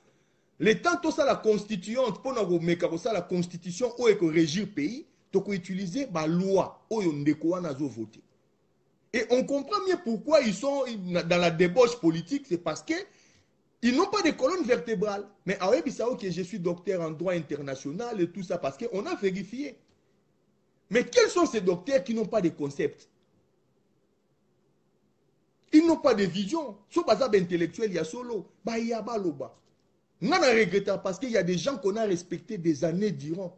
le temps to ça la constituante, pour nous mettre ça la constitution, ou que régir pays, toko utiliser ba loi, ou yon ndeko wana zo voter. Et on comprend mieux pourquoi ils sont dans la débauche politique, c'est parce que ils n'ont pas de colonne vertébrale. Mais à Webisao, que je suis docteur en droit international et tout ça, parce qu'on a vérifié. Mais quels sont ces docteurs qui n'ont pas de concept? Ils n'ont pas de vision. Sur bazab intellectuel, il y a solo. Bah, il y a baloba. On a regretté parce qu'il y a des gens qu'on a respectés des années durant.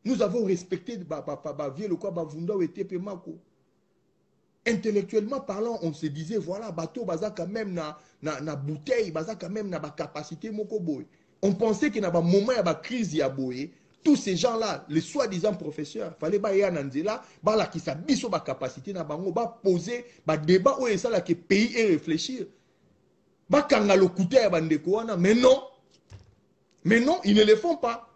Nous avons respecté intellectuellement parlant, on se disait, voilà, bateau baza quand même na bouteille, baza quand même na ba capacité moko boy. On pensait qu'il y a un moment, il y a une crise, il y a boy. Tous ces gens-là, les soi-disant professeurs, il fallait que Nanzela, qui s'habille sur la capacité, poser un débat où il y a que pays et réfléchir. Mais non. Mais non, ils ne le font pas.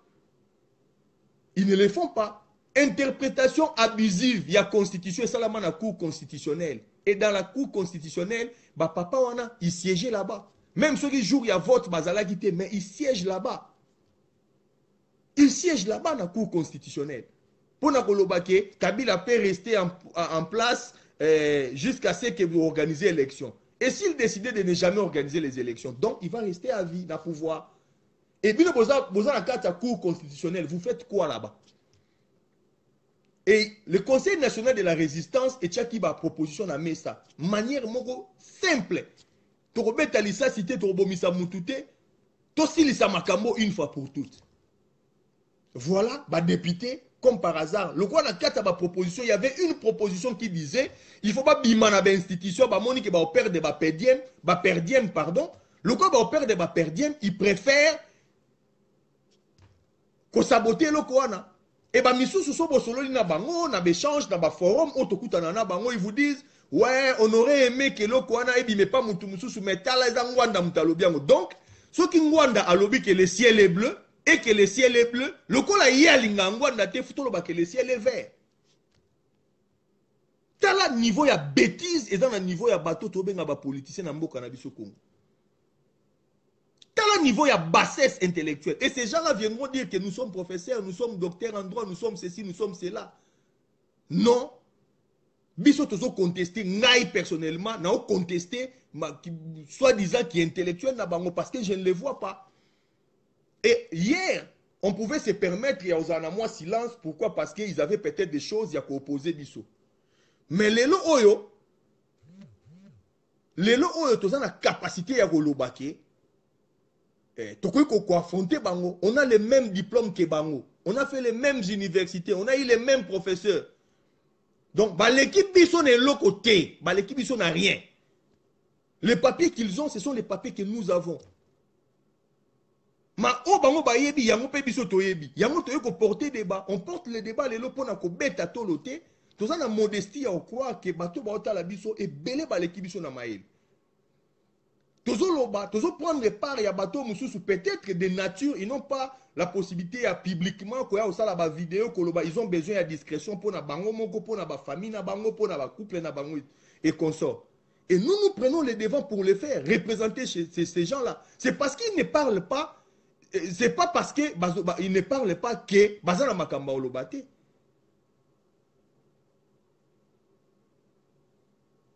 Ils ne le font pas. Interprétation abusive, il y a constitution, ça la la cour constitutionnelle. Et dans la cour constitutionnelle, papa wana, il siégeait là-bas. Même ceux qui jouent, il y a vote, mais il siège là-bas. Il siège là-bas dans la cour constitutionnelle. Pour que Kabila peut rester en place jusqu'à ce que vous organisez l'élection. Et s'il décidait de ne jamais organiser les élections, donc il va rester à vie dans le pouvoir. Et puis, vous avez la carte à cour constitutionnelle, vous faites quoi là-bas? Et le Conseil national de la résistance et Tchakiba proposition à Mesa, manière simple. Torobet Alissa cité Torobomisa Moutouté, Tosilisa Makambo une fois pour toutes. Voilà, député, comme par hasard, le quoi la carte à proposition, il y avait une proposition qui disait, il faut pas bimana institution, monique va perdre perdiem, pardon. Le quoi va perdre perdiem, il préfère qu'on sabote le quoi. Et misou sous so solo na bango, na échange, na forum, autokutana na bango, ils vous disent, ouais, on aurait aimé que le quoi et mais pas mutu sous métal, les ngwanda mutalobiango. Donc, ce qui ngwanda a lobby que le ciel est bleu, et que le ciel est bleu, le col a que le ciel est vert. Dans le niveau, il y a bêtise, et dans le niveau, il y a bateau, il y a politicien, il y a Congo. tel niveau, il y a bassesse intellectuelle. Et ces gens-là viendront dire que nous sommes professeurs, nous sommes docteurs en droit, nous sommes ceci, nous sommes cela. Non. Biso tozo contesté, naï personnellement, n'a contesté, soi-disant qui est intellectuel, parce que je ne les vois pas. Et hier, on pouvait se permettre, il y a aux moi silence, pourquoi? Parce qu'ils avaient peut-être des choses, il y a qu'à opposer biso. Mais les lots oyo, tu as la capacité à relobake. On a les mêmes diplômes que Bango. On a fait les mêmes universités. On a eu les mêmes professeurs. Donc, l'équipe Bisson est l'autre côté. L'équipe Bisson n'a rien. Les papiers qu'ils ont, ce sont les papiers que nous avons. Ma o bango ba yebi yango pe biso to yebi. Yango to yeko porter débat. On porte le débat les lots pour na ko beta to loté. Tous la modestie à croire que bateau ba ota la biso et belé ba l'équipe Bisson na maïl. Toujours prendre part à bateau peut-être de nature, ils n'ont pas la possibilité à publiquement quoi au la vidéo ils ont besoin de discrétion pour na bango moko pour na ba famille na bango pour na ba couple na bango et consort. Et nous prenons les devants pour le faire, représenter ces gens-là. C'est parce qu'ils ne parlent pas, c'est pas parce que ils ne parlent pas que bazana makamba olobate.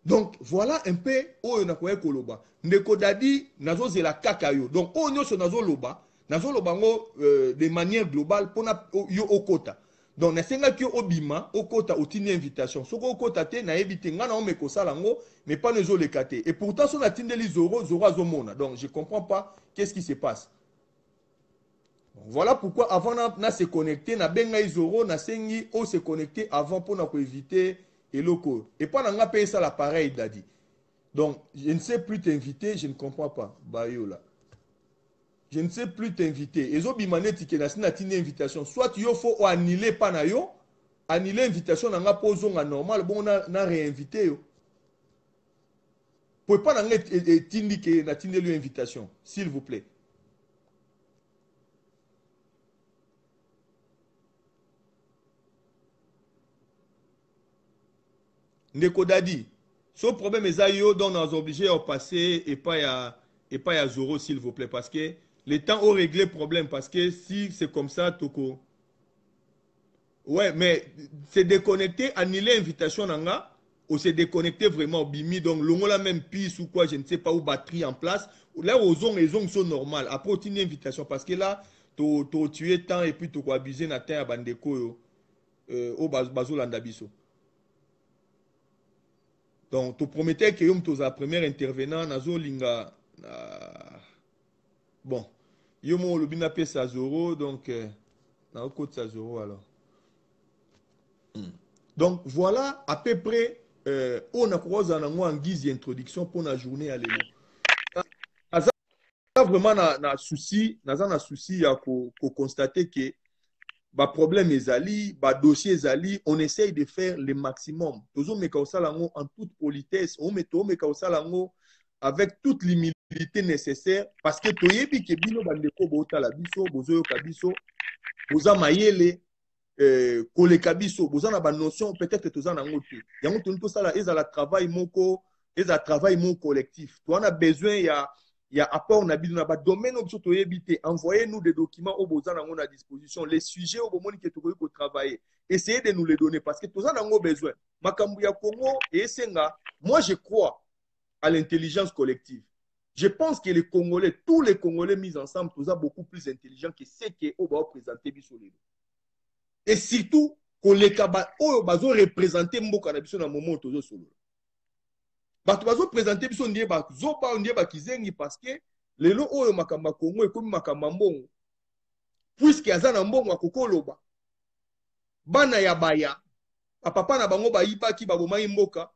Donc, voilà un peu où on a quoi koloba. Ndeko dadi, nazo zela kakayo. Donc, on nyoso nazo loba ngo de manière globale pour na yo okota. Donc, nasenga ki obima okota otini invitation. Soko okota te na ebite ngana on meko sala ngo, mais pas nezo le kate. Et pourtant, son atindeli zoro azomona. Donc, je comprends pas qu'est-ce qui se passe. Donc, voilà pourquoi avant na se connecter na benga izoro na sengi o se connecter avant pour na ko éviter et loco. Et pas dans payer ça l'appareil d'Adi. Donc, je ne sais plus t'inviter, je ne comprends pas. Bayola. Je ne sais plus t'inviter. Et zo bimaneti ke na une invitation. Soit tu faut annuler pas na yo, annuler invitation na nga posonga normal, bon na réinviter yo. Pouvez pas na tindi ke na tindi lui invitation, s'il vous plaît. Ndeko Dadi, ce problème est ailleurs, donc on est obligé à passer et pas à Zoro, s'il vous plaît, parce que les temps ont réglé le problème, parce que si c'est comme ça, Toko. Ouais, mais c'est déconnecté, annuler l'invitation, ou c'est déconnecté vraiment au Bimi, donc l'on la même piste ou quoi, je ne sais pas, où batterie en place. Là, les ongles sont normales. Après, on une invitation, parce que là, tu es temps et puis tu as abusé na terre à Bandeko, au Bazo Landabiso. Donc, tu promettais que tu es premier intervenant, Nazo Linga. Bon, Yomo le bina pe sa zoro, donc, na oko sa zoro alors. Donc, voilà à peu près, on a croisé en guise d'introduction pour la journée à l'élo. Vraiment, na souci à constater que ba problème ezali, ba dossier ezali, on essaye de faire le maximum. Toujours me kausalango en toute politesse, on met me kausalango avec toute l'humilité nécessaire parce que toyebi ke bino bandeko bota la biso, bozoyo kabiso, boza mayele koleka biso, boza na ba notion peut-être toza na ngote. Yango tonto sala ezala travail moko collectif. Tu en as besoin il y a apport na bino na ba domaine obso to yebite, envoyez-nous des documents au besoin nango à disposition, les sujets au moment que tu ko travailler, essayez de nous les donner parce que tous en avons besoin. Makambu ya Congo et Senga, moi je crois à l'intelligence collective. Je pense que les Congolais, tous les Congolais mis ensemble, tous ont beaucoup plus intelligents que ceux qui ont présenté bisolé. Et surtout qu'on les kaba o bazo représenter mboka na biso na moment tozo solo. Bato bazo présenter biso ndiye ba zoba ndiye ba kizengi parce que lelo oyo makamba Congo ekomi makamba mbongo puisque azana mbongo akokoloba bana ya baya papa na bango bayibaki babomai mboka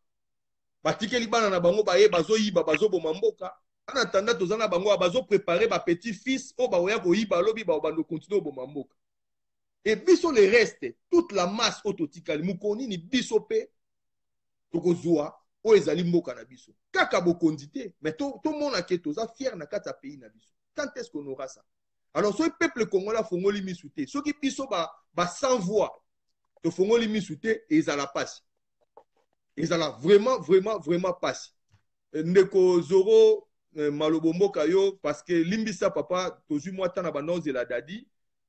batikeli bana na bango baye bazoyiba bazoboma mboka ana tanda tozana bango bazo préparer ba petit fils o baoya koyiba lobi ba bando continuer oboma mboka et biso le reste toute la masse autotikali mukoni ni biso pe tokozwa o ezali mboka na biso kaka bokondi te mais tout monde ke toza fier na kata pays na biso. Quand est-ce qu'on aura ça? Alors ce peuple congolais fongoli misute ceux qui biso ba sans voix to fongoli misute et ezala passe. Ezala vraiment passe. Ndeko Zoro malobombo kayo parce que limbisa papa tozui moi tana banoze la dadi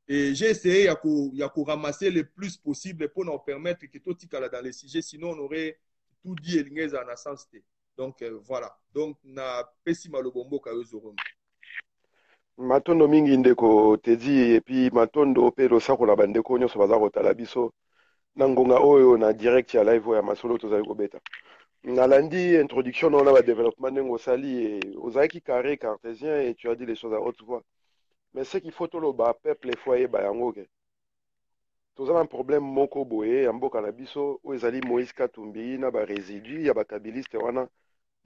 et j'ai essayé ya ko ramasser le plus possible pour nous permettre que tout tika dans les sujets sinon on aurait tout dit elingeza na sens te donc voilà donc na pesi malobombo kayo zorom matondo mingi ndeko tedi et puis matondo pe losako na bandeko nyonso baza kotala biso na ngonga oyo na direct ya live ya masolo tozali kobeta nalandi introduction na ba développement ndenge osali et ozalaki carré cartésien et tu as dit les choses à haute voix mais ce qu'il faut toloba peuple faut yeba yango ke toza na problème moko boye ya mboka na biso oyo ezali Moïse Katumbi na ba résidu ya ba kabiliste wana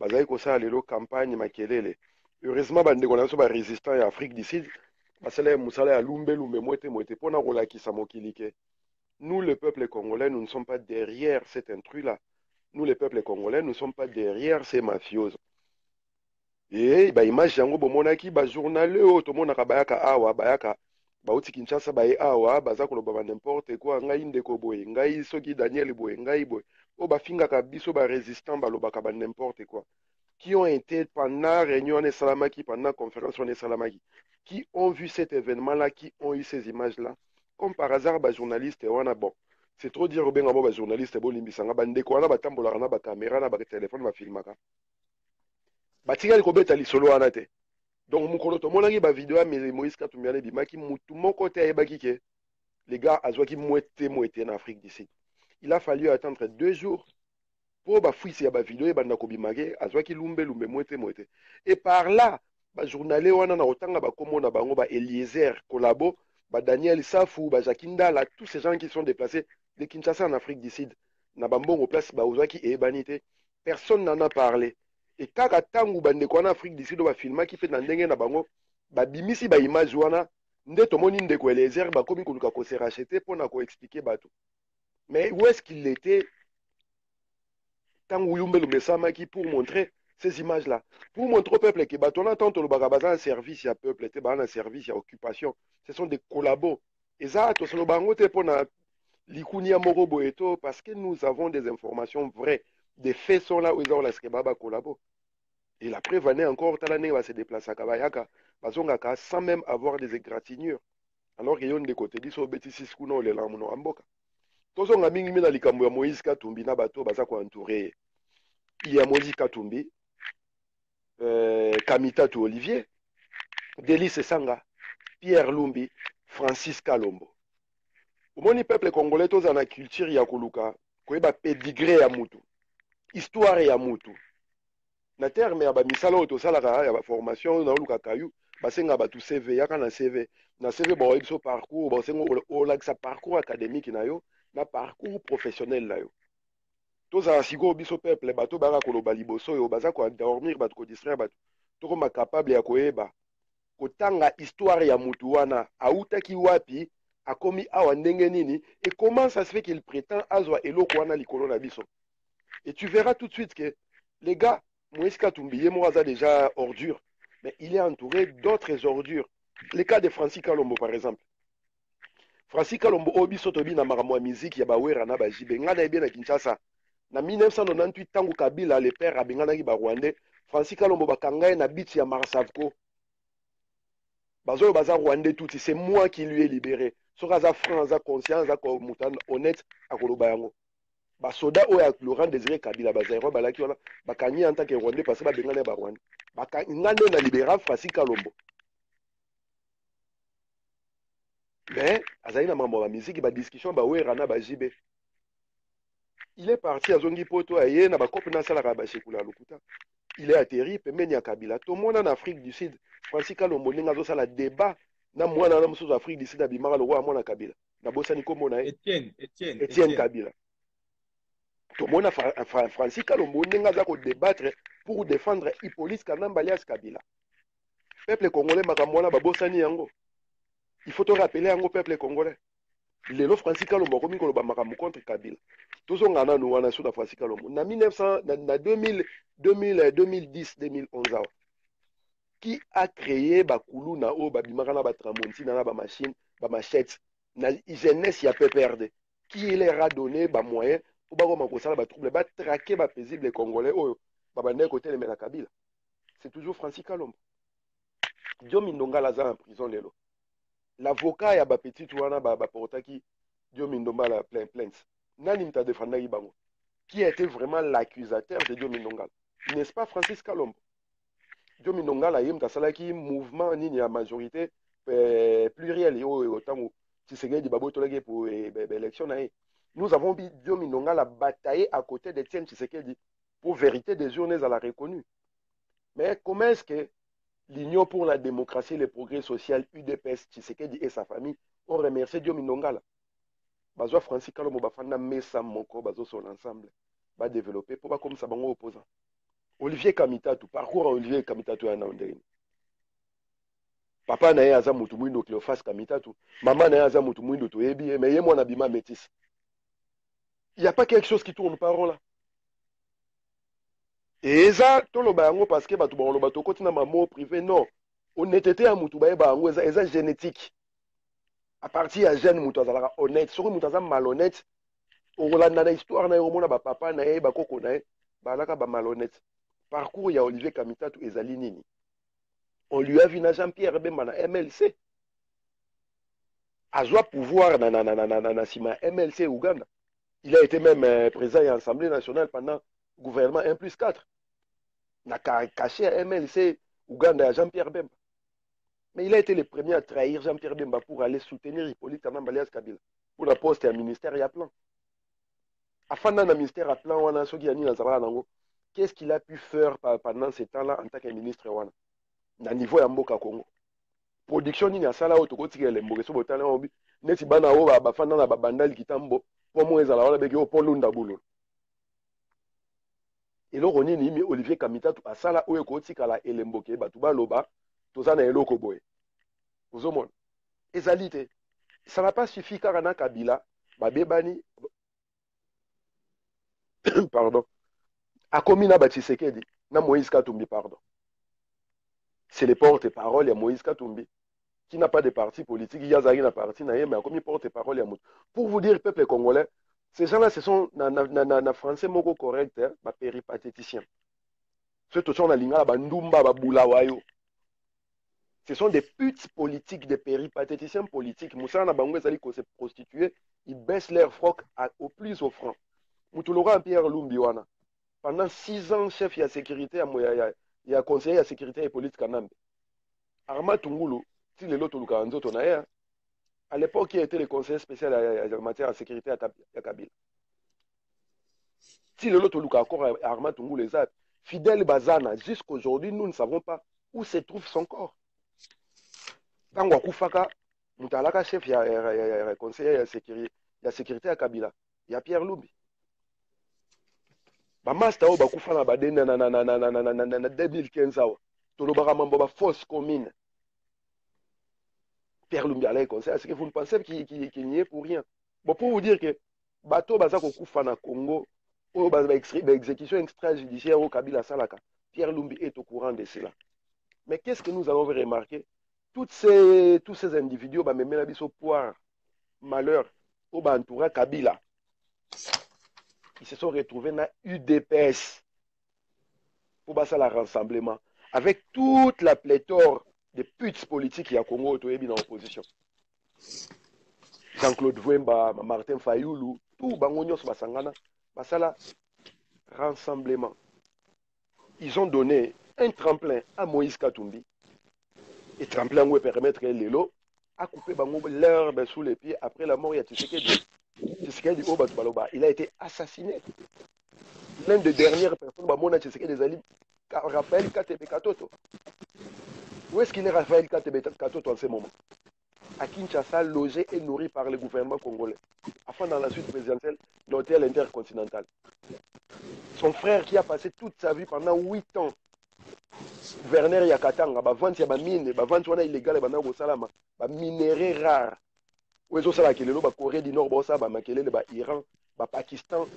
bazali kosala lelo campagne makelele heureusement bandeko na biso ba résistant ya Afrique du Sud basala musala ya lumbe mwete mpona kolakisa mokili ke nous le peuple congolais nous ne sommes pas derrière cet intrus là nous le peuple congolais nous ne sommes pas derrière ces mafioses et ba image yango bomonaki ba journal oyo tomonaka bayaka awa bayaka bauti Kinshasa baye awa baza koloba ba n'importe quoi ngai ndeko boye ngai soki Daniel boye ngai boye o bafingaka biso ba résistant balobaka ba n'importe quoi qui ont été pendant réunion en Salamaki, pendant conférence en Salamaki, qui ont vu cet événement-là, qui ont eu ces images-là. Comme par hasard, les journalistes, bon, c'est trop dire bien les journalistes, bon, limbisanga, bandeko, na batambola, na caméra, na téléphone, na filmaka. Batinga likobeta lisolo anate. Donc, mukolo to monaki ba vidéo mais Moïse Katumbi ale bimaki mutu moko te ayebaki ke les gars azwaki mwete en Afrique d'ici. Il a fallu attendre 2 jours pour bafuisi ya ba vidéo ebanda kobimake azwaki lumbe mwete et par là ba journalé wana na otanga ba komo na bango ba Eliezer Kolabo ba Daniel Safou ba Jakindala tous ces gens qui sont déplacés de Kinshasa en Afrique du Sud na bambongo place ba ozwaki ebanité personne n'en a parlé et kaka tangu bande ko na Afrique du Sud ba filma ki fait na ndenge na bango ba bimisi ba image wana nde tomoni ndeko Eliezer ba komi koluka ko se racheter pour na ko expliquer bato mais où est-ce qu'il était tangu Yumbe Lumesamaki pour montrer ces images-là, pour montrer au peuple que on attend le bagabaza un service à peuple, un service à occupation, ce sont des collabos. Et ça, tout ce bangote pour na likunia morobo eto parce que nous avons des informations vraies, des faits sont là où ils ont la skebaba collabo. Et la preuve en est encore, Talané va se déplacer à Kabayaka, bazongaka sans même avoir des égratignures. Alors qu'il y a des côtés d'iso bêtisis kuno le lamuno amboka. Tozonga mingi mina likambo ya Moïse Katumbi na bato baza ko entouré. Il y a Moïse Katumbi, Kamitatu Olivier, Délice Sanga, Pierre Lumbi, Francis Kalombo. Omoni peuple congolais toza na culture ya koluka, koyeba pédigré ya mutu, histoire ya mutu. Na terme ya ba misala oyo tosalaka ya ba formation na oluka kayu, basenga batu CV yaka na CV. Na CV ba oyebiso parcours, basenga olakisa parcours académique na yo, na parcours professionnel na yo. Toza siko biso peuple bato baka koloba liboso yo baza ko dormir bato ko distraire bato toko ma capable ya koyeba kotanga histoire ya mutu wana autaki wapi akomi awa ndenge nini et comment ça se fait qu'il prétend azwa eloko wana likolo na biso et tu verras tout de suite que les gars Moïse Katumbi yemo aza déjà ordure mais il est entouré d'autres ordures le cas de Francis Kalombo par exemple Francis Kalombo obiso tobi na makambo ya musique ya bawera na bajibe ngana ebe na Kinshasa na 1998 tango Kabila le père abenganaki ba Rwandais Francis Kalombo bakangai na biti ya Marsavco bazo baza Rwandais tout c'est moi qui lui ai libéré soka za franc za conscient za ko mutana honnête akoloba yango ba soda oya Laurent Désiré Kabila bazairo balaki wana bakanyi en tant que Rwandais parce que babengana ba Rwandais bakangane na libéra Francis Kalombo mais azali na mambo ya musique ba discussion ba wera na ba jibe. Il est parti à Zongi Poto, aye na bakope na sala ka bashekula lokuta. Il est atterri pembeni ya Kabila. To mona na Afrique du Sud, Francis Kalombo ninga zo sala débat na mwana na muso Afrique du Sud abimaka lo mwana Kabila. Na bosa ni komona Etienne Kabila. To mona Francis Kalombo ninga za ko débattre pour défendre Hippolyte Kanamba alias Kabila. Peuple congolais makamona babosani yango. Il faut te rappeler yango peuple congolais. Lelo Francis Kalombo komi koloba makambo contre Kabila. Tozonga na wana sur Francis Kalombo. Na 1900 na 2000 2010 2011 qui a créé bakulu na o babimaka na batramontina na ba machine ba machette na jeunesse ya PPRD qui leur a donné ba moyens pour ba koma kosala ba trouble ba traquer ba paisible congolais oyo ba bande côté le mena Kabila. c'est toujours Francis Kalombo. Diomi Ndongala aza en prison lelo. L'avocat ya ba petit wana ba portaki Diomi Ndongala plainte. Nani mta défendre bango? Qui a été vraiment l'accusateur de Diomi Ndongala? N'est-ce pas Francis Kalombo? Diomi Ndongala yem ta salaki mouvement nini ya majorité pluriel yo autant Tshisekedi babotolaki pour élection na. Nous avons vu Diomi Ndongala batailler à côté de Etienne Tshisekedi pour vérité des journées à la reconnue. Mais comment est-ce que l'Union pour la démocratie et le progrès social, UDPS, Tshisekedi et sa famille ont remercié Diomi Ndongala? Bazo Francis Kalombo bafanda mesa moko bazo son ensemble ba développer pour ba comme ça bango opposant. Olivier Kamitatu, parcours Olivier Kamitatu ya naondeni. Papa na ye aza mutu mwindo Cléophas Kamitatu, maman na ye aza mutu mwindo toyebi, mais ye mwana bima métis. Il n'y a pas quelque chose qui tourne par là. Et ça, tout le monde parce que batu ba to kotina mamo privé non. Honnêteté à mutu ba bango eza génétique. À partir ya jeune mutu azalaka honnête, soki mutu aza malhonnête, olanda na histoire na yo mona ba papa na ye ba koko na ye, balaka ba malhonnête. Parcours ya Olivier Kamitatu ezali nini? On lui a vu na Jean-Pierre Bemba na MLC. Azwa pouvoir na sima MLC Ouganda. Il a été même président de l'Assemblée nationale pendant le gouvernement 1+4. N'a caché à MLC Ouganda à Jean-Pierre Bemba. Mais il a été le premier à trahir Jean-Pierre Bemba pour aller soutenir Hippolyte Anambalias Kabila. Pour la poste à un ministère, il y a plan. Afin d'un ministère à plan, on a ce qui a mis dans qu'est-ce qu'il a pu faire pendant ce temps-là en tant que ministre wana? Na niveau ya mboka Congo. Production ni sala autokotika le mboka so botala obi. Neti bana o ba fanda na babandali kitambo. Pour moi ezala wala beki o polunda bulo. Eloko nini mi Olivier Kamitatu asala oyo kotika la elemboke batu baloba tozana eloko boye. Ozomona. Ezalite. Ça n'a pas suffi car na Kabila babebani pardon. Akomina ba Tshisekedi na Moïse Katumbi pardon. C'est le porte-parole à Moïse Katumbi, qui n'a pas de parti politique, il y a un parti, mais comme il porte-parole à Moïse. Pour vous dire, peuple congolais, ces gens-là, ce sont, na français, moko correct, ma péripatéticiens. Ce sont la linga, ba ndumba, ba boulawayo. Ce sont des putes politiques, des péripatéticiens politiques. Moussa na bangwe zali ko se prostituer, ils baissent leur froc au plus offrant. Moutouloura Pierre Lumbiwana. Pendant 6 ans, chef de la sécurité à Moya. Il y a conseiller à sécurité et politique Kanambe. Arma Tungulu, si le loto Lukanzo Tonaye, à l'époque, il était le conseiller spécial en matière de sécurité à Kabila. Si le loto Luka encore Arma Tungulu les a, Fidel Bazana, jusqu'aujourd'hui, nous ne savons pas où se trouve son corps. Quand Wakufaka, Moutalaka, chef, il y a conseiller à sécurité à Kabila, il y a Pierre Lumbi. Ba master o bakufa na badene na 2015 awa tolobaka mambo ba fausse commune. Pierre Lumbi allait conseil, est-ce que vous ne pensez qu'il n'y est pour rien? Bon, pour vous dire que bato baza kokufa na Congo o ba exécution extrajudiciaire au Kabila salaka, Pierre Lumbi est au courant de cela. Mais qu'est-ce que nous avons remarqué? Tous ces individus ba memela biso poire malheur au ba entoura Kabila. Ils se sont retrouvés dans UDPS pour passer le rassemblement avec toute la pléthore de putes politiques qui y a Congo dans l'opposition. Jean-Claude Vwemba, Martin Fayoulou, tout Bangonyos Basangana, Basala rassemblement. Ils ont donné un tremplin à Moïse Katumbi. Et tremplin où permettre Lelo à couper l'herbe sous les pieds après la mort de Tshisekedi. Il a été assassiné. L'un des dernières personnes, Raphaël Katebe Katoto. Où est-ce qu'il est Raphaël Katebe Katoto en ce moment? À Kinshasa, logé et nourri par le gouvernement congolais. Afin dans la suite présidentielle, l'hôtel intercontinental. Son frère qui a passé toute sa vie pendant 8 ans, gouverneur Yakatanga, vente ya mine, vente illégal, minerais rares. Où est-ce que le Corée du Nord, Iran, Pakistan,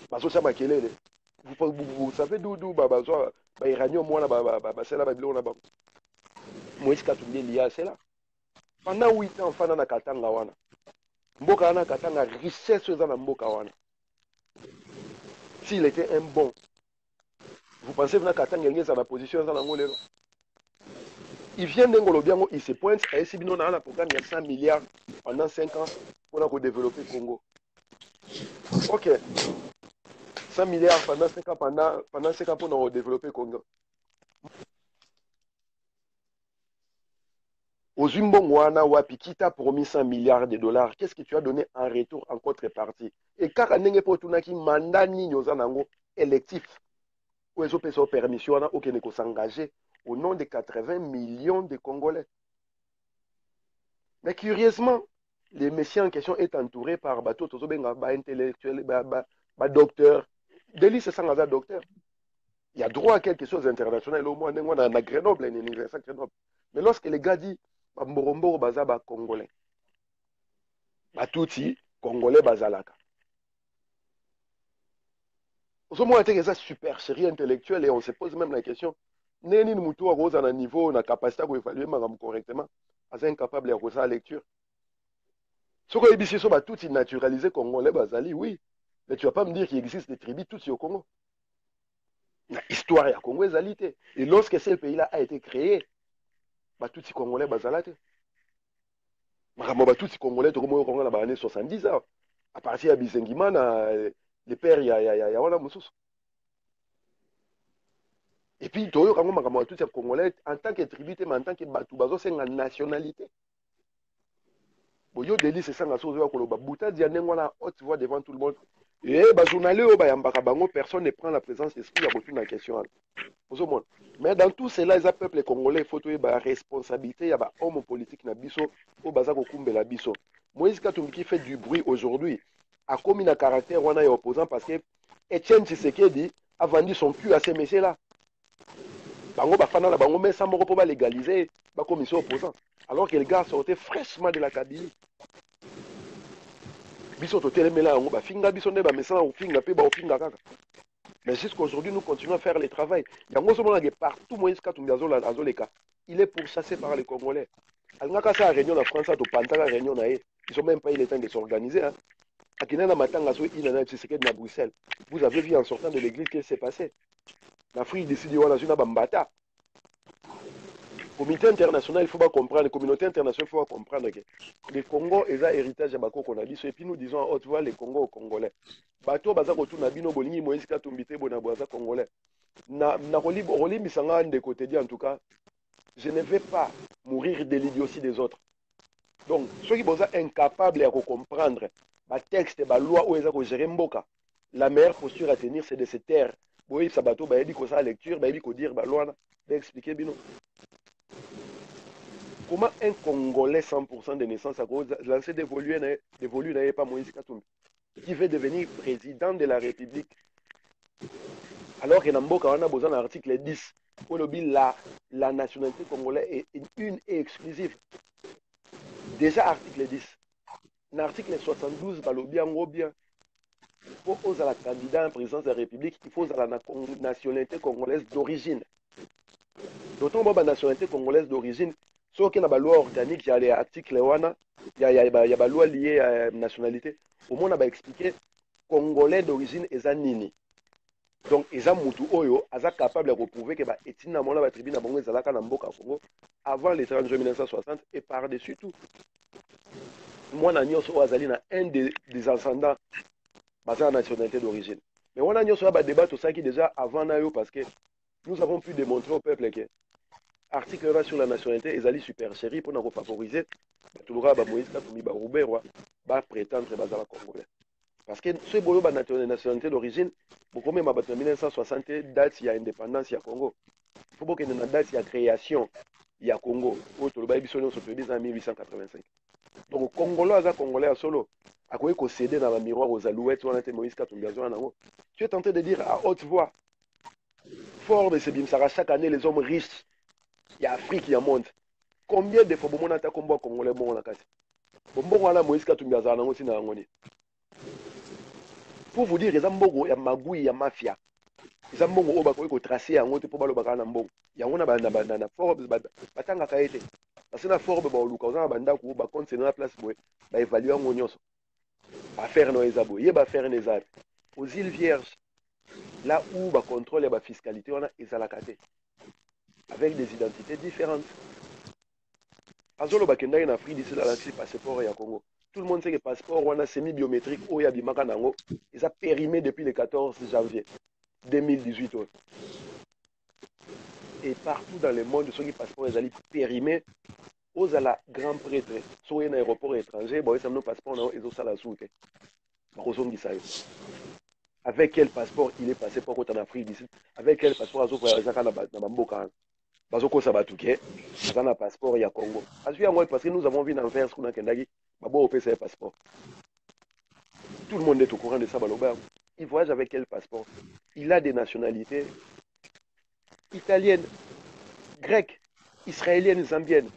vous savez d'où Iranien, moi, Moïse Katumbi lié à cela. Pendant 8 ans, Fana na Katanga wana. Mboka na Katanga, richesse dans Mboka wana. S'il était un bon Vous pensez que Katanga est dans la position dans l'Angola? Il vient d'Engolobiango, il se pointe à Essibino dans un programme, il y a 100 milliards pendant 5 ans pour développer le Congo. Ok, 100 milliards pendant 5 ans, pendant 5 ans pour développer le Congo. Aux Zimbabwe, Wapi, qui t'a promis 100 milliards de dollars, qu'est-ce que tu as donné en retour, en contrepartie? Et car on a un mandat électif, où ils ont payé permission, où ils ont s'engager au nom de 80 millions de Congolais. Mais curieusement, le messieurs en question est entouré par bateau, intellectuels, docteurs. Délit, c'est sans docteur. Il y a droit à quelque chose d'international. Au moins, on a Grenoble, une université Grenoble. Mais lorsque les gars disent, Mboromboro baza ba Congolais, Batouti, Congolais bazalaka. Au moins, c'est ça supercherie intellectuelle et on se pose même la question. Neni Moutou a rose à un niveau, on a capacité à évaluer correctement, à incapable de faire la lecture. Ce qu'on dit, c'est tout naturalisé congolais, bazali, oui. Mais tu ne vas pas me dire qu'il existe des tribus toutes au Congo. L'histoire est à Congo, égalité. Et lorsque ce pays-là a été créé, tout les Congolais, bazalate. Tout les Congolais, tout le monde dans les années 70, à partir de Bisengimana, les pères, il y a Moussous. Et puis, tout les Congolais, en tant que tribu, mais en tant que Batoubazo, c'est une nationalité. Boyo Deli, c'est ça, la chose, Bouta Dianengwana, haute voix devant tout le monde. Et personne ne prend la présence d'esprit à retourner la question. Mais dans tout cela, les peuples congolais, il faut trouver la responsabilité, il y a homme politique na biso, au bazar kumbe la biso. Moïse Katumbi qui fait du bruit aujourd'hui, a commis un caractère on a opposant parce que Etienne Tshisekedi a vendu son cul à ces messieurs-là. Bango bafana la bango mais ça moko pour légaliser la commission opposant. Alors que les gars sortaient fraîchement de la Kabylie. Biso totelemela yango bafinga biso nde bamesana ofinga pe baofinga kaka. Mais jusqu'aujourd'hui, nous continuons à faire le travail. Partout, Moïse Katumbi Azoleka, il est pourchassé par les Congolais. Alngaka sa réunion en France, la réunion ils n'ont même pas eu le temps de s'organiser. Akinana Matanga so inana Tshisekedi na Bruxelles. Vous avez vu en sortant de l'église ce qui s'est passé. L'Afrique décide voilà une bambata. Comité international, il faut pas comprendre, la communauté internationale, il faut pas comprendre que le Congo est un héritage de Bako Konadiso. Et puis nous disons, oh, tu vois, le Congo aux Congolais. Bato baza kotuna bino bolingi Moïse Katumbi te bona boza Congolais. Na roli misanga de côté dit en tout cas, je ne vais pas mourir de l'idiotie des autres. Donc, ceux qui sont incapables de comprendre le texte, la loi où ils ont géré Mboka, la meilleure posture à tenir, c'est de se taire. Oui, ça bateau, bah, il dit que ça lecture, bah, il dit que dire, bah, loi, d'expliquer, bino. Comment un Congolais 100% de naissance a lancé d'évoluer n'avait pas Moïse Katumbi, qui veut devenir président de la République. Alors que Namboka, on a besoin de l'article 10, où la nationalité congolaise est une et exclusive. Déjà, article 10. L'article 72, bien. Pour oser la candidat en présidence de la République, il faut la nationalité congolaise d'origine. D'autant que la nationalité congolaise d'origine, sauf qu'il y a la loi organique, il y a les articles, il y a la loi liée à la nationalité. Au moins, on a expliqué Congolais d'origine est un nini. Donc, ils sont capables de prouver que la tribu avant les 30 juin 1960 et par-dessus tout. Moi, je un des ascendants de la nationalité d'origine. Mais on a un débat tout ça qui déjà avant parce que nous avons pu démontrer au peuple que l'article sur la nationalité est super chéri pour nous favoriser. Tout le monde Moïse Katumbi Roubaix va prétendre à la Congolais. Parce que ce boulot de nationalité d'origine, beaucoup même en 1960, date il y a indépendance il y a Congo. Il faut que dans date il y a création il y a Congo. Au Toloba Bisson se fait en 1885. Donc Congolais à Congolais à solo, à quoi qu'on cédé dans la miroir aux alouettes, on a été Moïse Katumbi. Tu es tenté de dire à haute voix, fort de ce bimsara chaque année les hommes riches, il y a Afrique, il y a monde. Combien de fois on a attaqué combat Congolais bon la casse? Bon on a Moïse Katumbi azana aussi na ngoni. Pour vous dire, il y a mbongo ya magui, il y a mafia. Il y a mbongo oba ko tracer en haute pour balo bakana mbongo. Il y a on a na Forbes batanga kaete. Parce que na Forbes ba luka on a banda ko ba compte na place boy. Ba évaluer ngonyonso. Ba faire no ezabo, ye ba faire nezab. Aux îles Vierges, Là où le contrôle et la fiscalité, on a ezalakate avec des identités différentes. Azolo bakenda en Afrique d'ici là, c'est passeport ya Congo. Tout le monde sait que le passeport on a semi-biométrique au Yabimaka Nango, ils ont périmé depuis le 14 janvier 2018. Et partout dans le monde, ceux qui passeport ils allaient périmé aux grand prêtre, sur un aéroport étranger, bon, ils ont nos passeports, ils ont ça la soute. Avec quel passeport il est passé pour en Afrique d'ici? Avec quel passeport il est passé dans Bamboka? Parce que ça va tout cas, il a un passeport, il y a Congo. Parce que nous avons vu dans le vers ce qu'on a Kendagi, Babo a un passeport. Tout le monde est au courant de ça, Baloba. Il voyage avec quel passeport? Il a des nationalités italiennes, grecques, israéliennes, zambiennes.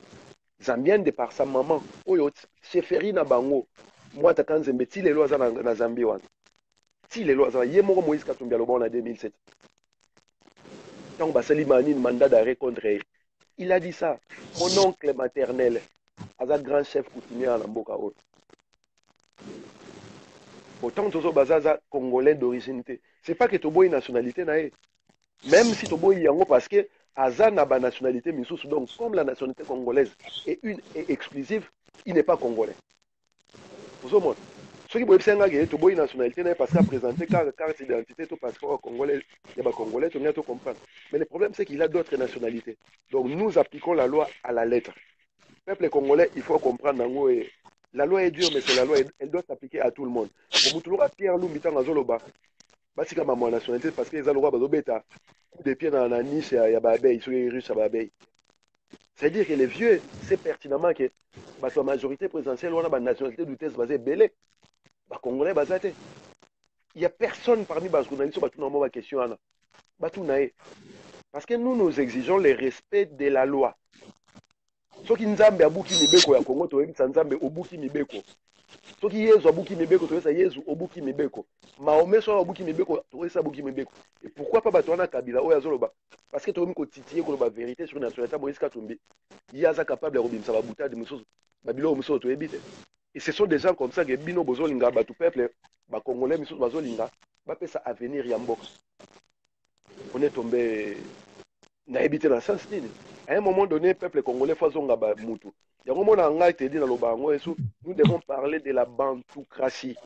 Zambienne de par sa maman. Oyo, cheferi na bango. Moi, ta kanzembe, ti lelo aza na Zambie wana. Ti lelo aza, ye moko Moïse Katumbi aloba en 2007. Tant basali manine mandat d'arrêt contre elle. Il a dit ça. Mon oncle maternel, aza grand chef coutumier à Mboka oyo. Autant tozo bazaza congolais d'origine. C'est pas que toboy nationalité na e. Même si toboy yango parce que aza na ba nationalité misusu, donc comme la nationalité congolaise est une et exclusive, il n'est pas congolais. Vous avez ceux qui peuvent dire une nationalité n'est pas présenter carte d'identité au passeport congolais, il y a congolais, tu viens te comprendre. Mais le problème c'est qu'il a d'autres nationalités. Donc nous appliquons la loi à la lettre. Le peuple congolais, il faut comprendre. La loi est dure, mais c'est la loi, elle doit s'appliquer à tout le monde. Pour Moutoulora Pierre Lumbitan Azoloba, c'est comme ma nationalité parce qu'ils ont le droit de bêta. Des pieds dans la niche, il y a Babé, ils sont riches à Babé. C'est-à-dire que les vieux, c'est pertinemment que la majorité présidentielle, on a une nationalité du test basée belé. Les Congolais basé. Il n'y a personne parmi les journalistes qui a une question. Parce que nous exigeons le respect de la loi. Ceux qui nzambe abuki mibeko ya Congo, to ebisa nzambe obuki mibeko. Ceux qui yezu abuki mibeko, to ebisa yezu obuki mibeko. Mahomet so abuki mibeko, to ebisa abuki mibeko. Et pourquoi pas batona Kabila oya zoloba? Parce que to emi ko titiller ko ba vérité sur nationalité Moïse Katumbi. Yaza capable de robimsa ba buta de musoso. Babilo musoso to ebite. Et ce sont des gens comme ça que bino bozolinga ba tout peuple ba congolais musoso bazolinga ba pesa avenir ya mboka. On est tombé na ebite na sens nini? À un moment donné, le peuple congolais fait son gaba moutou. Il y a un moment où dit dans le bango, nous devons parler de la bantoukratie.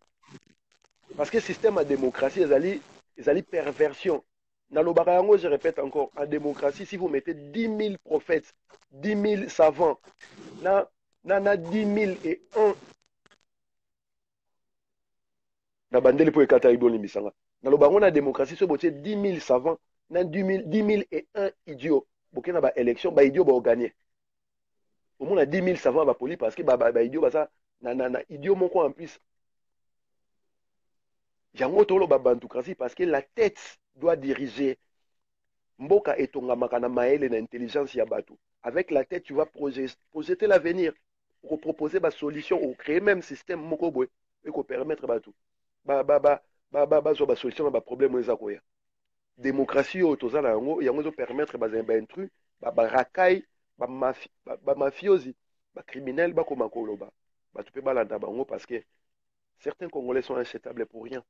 Parce que le système de démocratie, ils allaient perversion. Dans le barango, je répète encore, en démocratie, si vous mettez 10 000 prophètes, 10 000 savants, na 10 001 na bandeli pour ekata iboni misanga. Dans le barango, la démocratie, si vous mettez 10 000 savants, na 10 001 idiots. Boké na ba élection ba idiot ba gagner. Au moins 10 000 savants ba poli parce que ba idiot ba ça na idiot moko en plus. Yango tolo ba bantoukratie parce que la tête doit diriger. Mboka etongamaka na maele na intelligence ya bato. Avec la tête tu vas projeter l'avenir, pour proposer ba solution ou créer même système moko boy et ko permettre bato. Ba zo ba solution ba problème eza koya. Démocratie au tozala yango yango zo permettre ba intrus ba rakai ba mafiosi ba criminel ba koma koloba ba tu peux balanda bango parce que certains congolais sont inchetables pour rien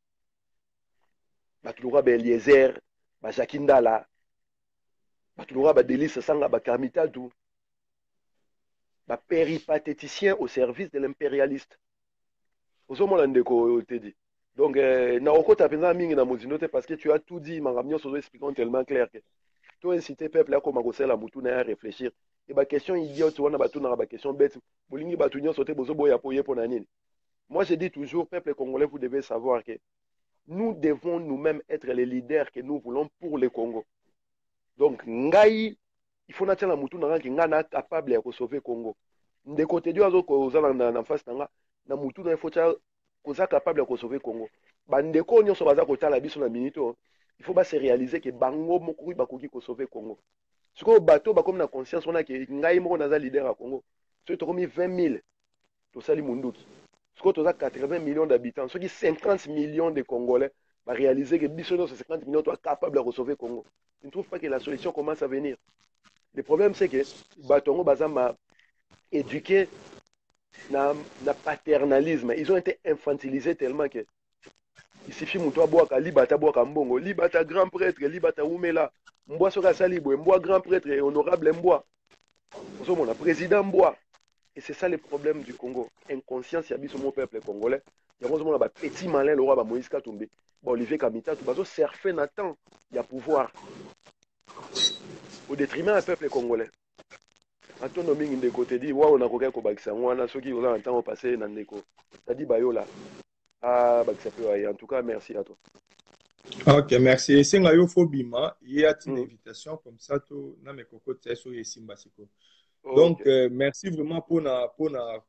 ba tulura ba Eliezer ba Jakindala ba tulura ba Délice Sanga ba Kamitadu ba péripatéticien au service de l'impérialiste ozomona ndeko te dit. Donc, na okota penza mingi na mozino te parce que tu as tout dit, mangamnyo sozo expliquant tellement clair que tu inciter peuple à comment la moutou na réfléchir. Et ba question idiote wana batu na ba question bête, bolingi batu nyo sote bozo boya poye pour nanini. Moi je dis toujours peuple congolais, vous devez savoir que nous devons nous-mêmes être les leaders que nous voulons pour le Congo. Donc ngai il faut natia la moutou na ki ngana capable ya ko sauver Congo. Ndeko te dio azo ko zala na face na moutou na il faut koza capable de sauver Congo. Bandeko nyonso baza kotala biso na minito, il faut se réaliser que bango moko bakoki ko sauver Congo. Siko bato ba comme na conscience on a que ngai moko naza leader à Congo. So to komi 20 000 to sali munduki. Siko toza 80 millions d'habitants, ceux qui 50 millions de Congolais va réaliser que biso no 50 millions to capable de sauver Congo. Je ne trouve pas que la solution commence à venir. Le problème c'est que batongo bazama éduqué na paternalisme. Ils ont été infantilisés tellement que Il suffit muto aboaka libata aboaka mbongo, libata grand prêtre, libata umela. Mboa soka salibo, mboa grand prêtre et honorable mboa. On a président mboa. Et c'est ça le problème du Congo. Inconscience, il y a mon peuple congolais. Il y a un petit malin, le roi Moïse Katumbi. Olivier Kamita, tout le surfer Nathan, il y a pouvoir. Au détriment du peuple congolais. Autonomie de côté dit, on a quelqu'un qui a ceux qui ont un temps passé dans le déco. T'as dit, Bayola. Ah, ça peut aller. En tout cas, merci à toi. Ok, merci. C'est un phobima. Il y a une invitation comme ça, tout na me koko tseso et simbasiko. Donc, merci vraiment pour na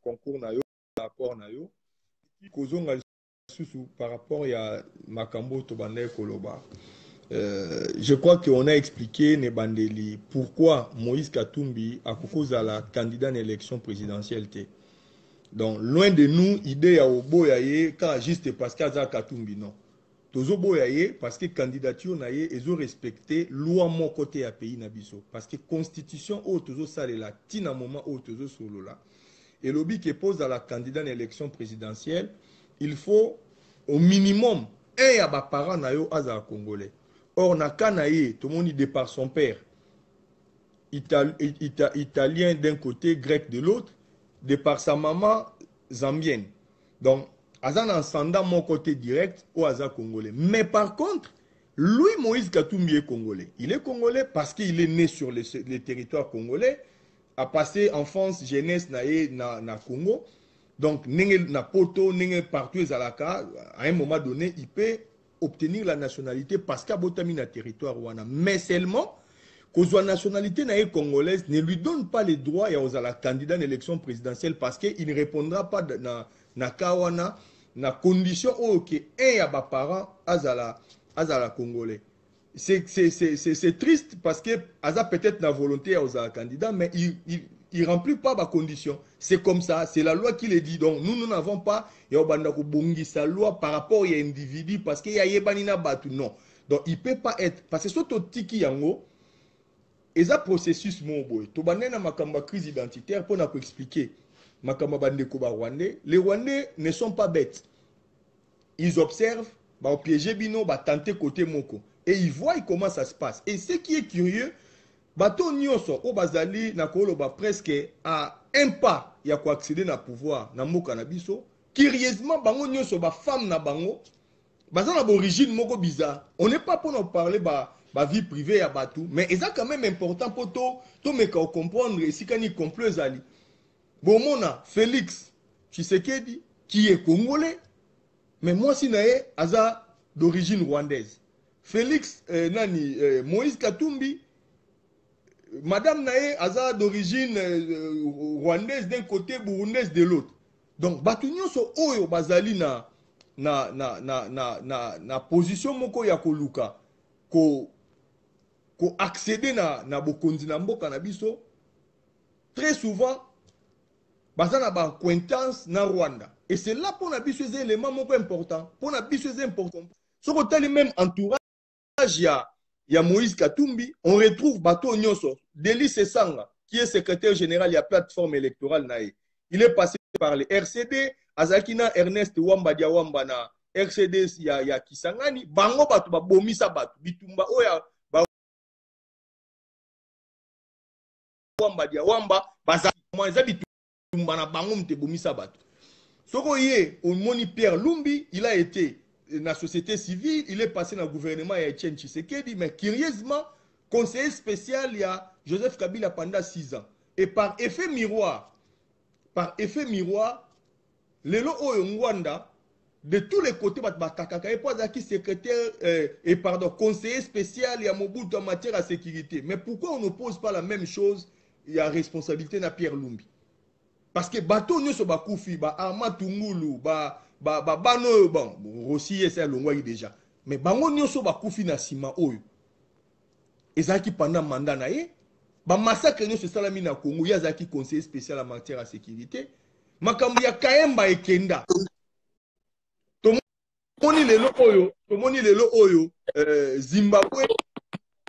concours na yo, rapport na yo. Kozonga susu par rapport à Makambo Tobande Koloba. Je crois qu'on a expliqué Nebandeli pourquoi Moïse Katumbi a cause à la candidat à l'élection présidentielle. Donc, loin de nous, idée à Oboyaye, car juste parce qu'il y a Katumbi, non. Tozo Boyaye, parce que candidature naye, ils ont respecté loi mon côté à pays nabiso. Parce que constitution, au Tozo Salela, tina moment au Tozo Solola. Et lobby qui pose à la candidat à l'élection présidentielle, il faut au minimum un ya ba parent nayo aza congolais. Or na kanaye, tout le monde dit par son père, italien d'un côté, grec de l'autre, de par sa maman zambienne. Donc, Azan en mon côté direct au Aza congolais. Mais par contre, lui, Moïse Katumbi est congolais. Il est congolais parce qu'il est né sur les territoires congolais, a passé enfance, jeunesse na Congo. Donc, na poto, partout à un moment donné, il peut obtenir la nationalité parce qu'il a botami na territoire wana. Mais seulement, que la nationalité congolaise ne lui donne pas les droits à la candidat à l'élection présidentielle parce qu'il ne répondra pas na kawana na condition où un ya ba parent azala congolais. C'est triste parce que aza peut-être na volonté aux candidat mais il remplit pas ma condition. C'est comme ça, c'est la loi qui le dit. Donc nous n'avons pas ya banda ko bongisa loi par rapport à individu parce que ya yebani na batu non. Donc il peut pas être parce que surtout tiki yango et ça processus mon boy. To banena makamba crise identitaire pour nous expliquer. Makamba bandeko ba Rwandais, les Rwandais ne sont pas bêtes. Ils observent, ba piéger bino, ba tenter côté moko et ils voient comment ça se passe. Et ce qui est curieux, bato nyonso o bazali na koloba presque à un pas ya ko accéder na pouvoir na mboka na biso. Curieusement bango nyonso ba femme na bango bazana d'origine moko bizarre. On n'est pas pour nous parler ba vie privée à Batou, mais c'est quand même important pour toi me comprendre si quand il complot zali. Bon mona Félix Tshisekedi qui est congolais, mais moi si nae aza d'origine rwandaise. Félix Moïse Katumbi, madame nae aza d'origine rwandaise d'un côté, burundaise de l'autre. Donc Batou nyonso oyo bazali na position moko ya koluka ko accéder na bokonzi na mboka na biso très souvent baza na ba acquaintance na Rwanda et c'est là pour na biso des éléments moko important pour na biso c'est important ce qu'on t'a même entourage ya Moïse Katumbi on retrouve bato nyonso Delis Sanga qui est secrétaire général de la plateforme électorale nae il est passé par les RCD Azakina Ernest Wamba Diawamba na RCD ya Kisangani bango bato ba bomisa bato bitumba oya Wamba Diawamba baza mwanza bitumba na bango mte bomisa bato soko ye on moni Pierre Lumbi il a été dans la société civile il est passé dans le gouvernement ya Etienne Tshisekedi mais curieusement conseiller spécial il y a Joseph Kabila pendant 6 ans et par effet miroir lelo oyo Rwanda de tous les côtés batakaka et pas qui secrétaire et pardon conseiller spécial il y a Mobutu en matière de sécurité mais pourquoi on n'oppose pas la même chose il y a responsabilité na Pierre Lumbi parce que bateau nyoso bakufi ba Arma Tungulu ba bano bon Rossi et ça longwa déjà mais bango nyoso bakufi na sima oyo ezaki pendant mandat na ye ba massacre nyoso salami na Congo ya zaki conseiller spécial en matière de sécurité makambo ya Kaemba ekenda tomoni lelo oyo Zimbabwe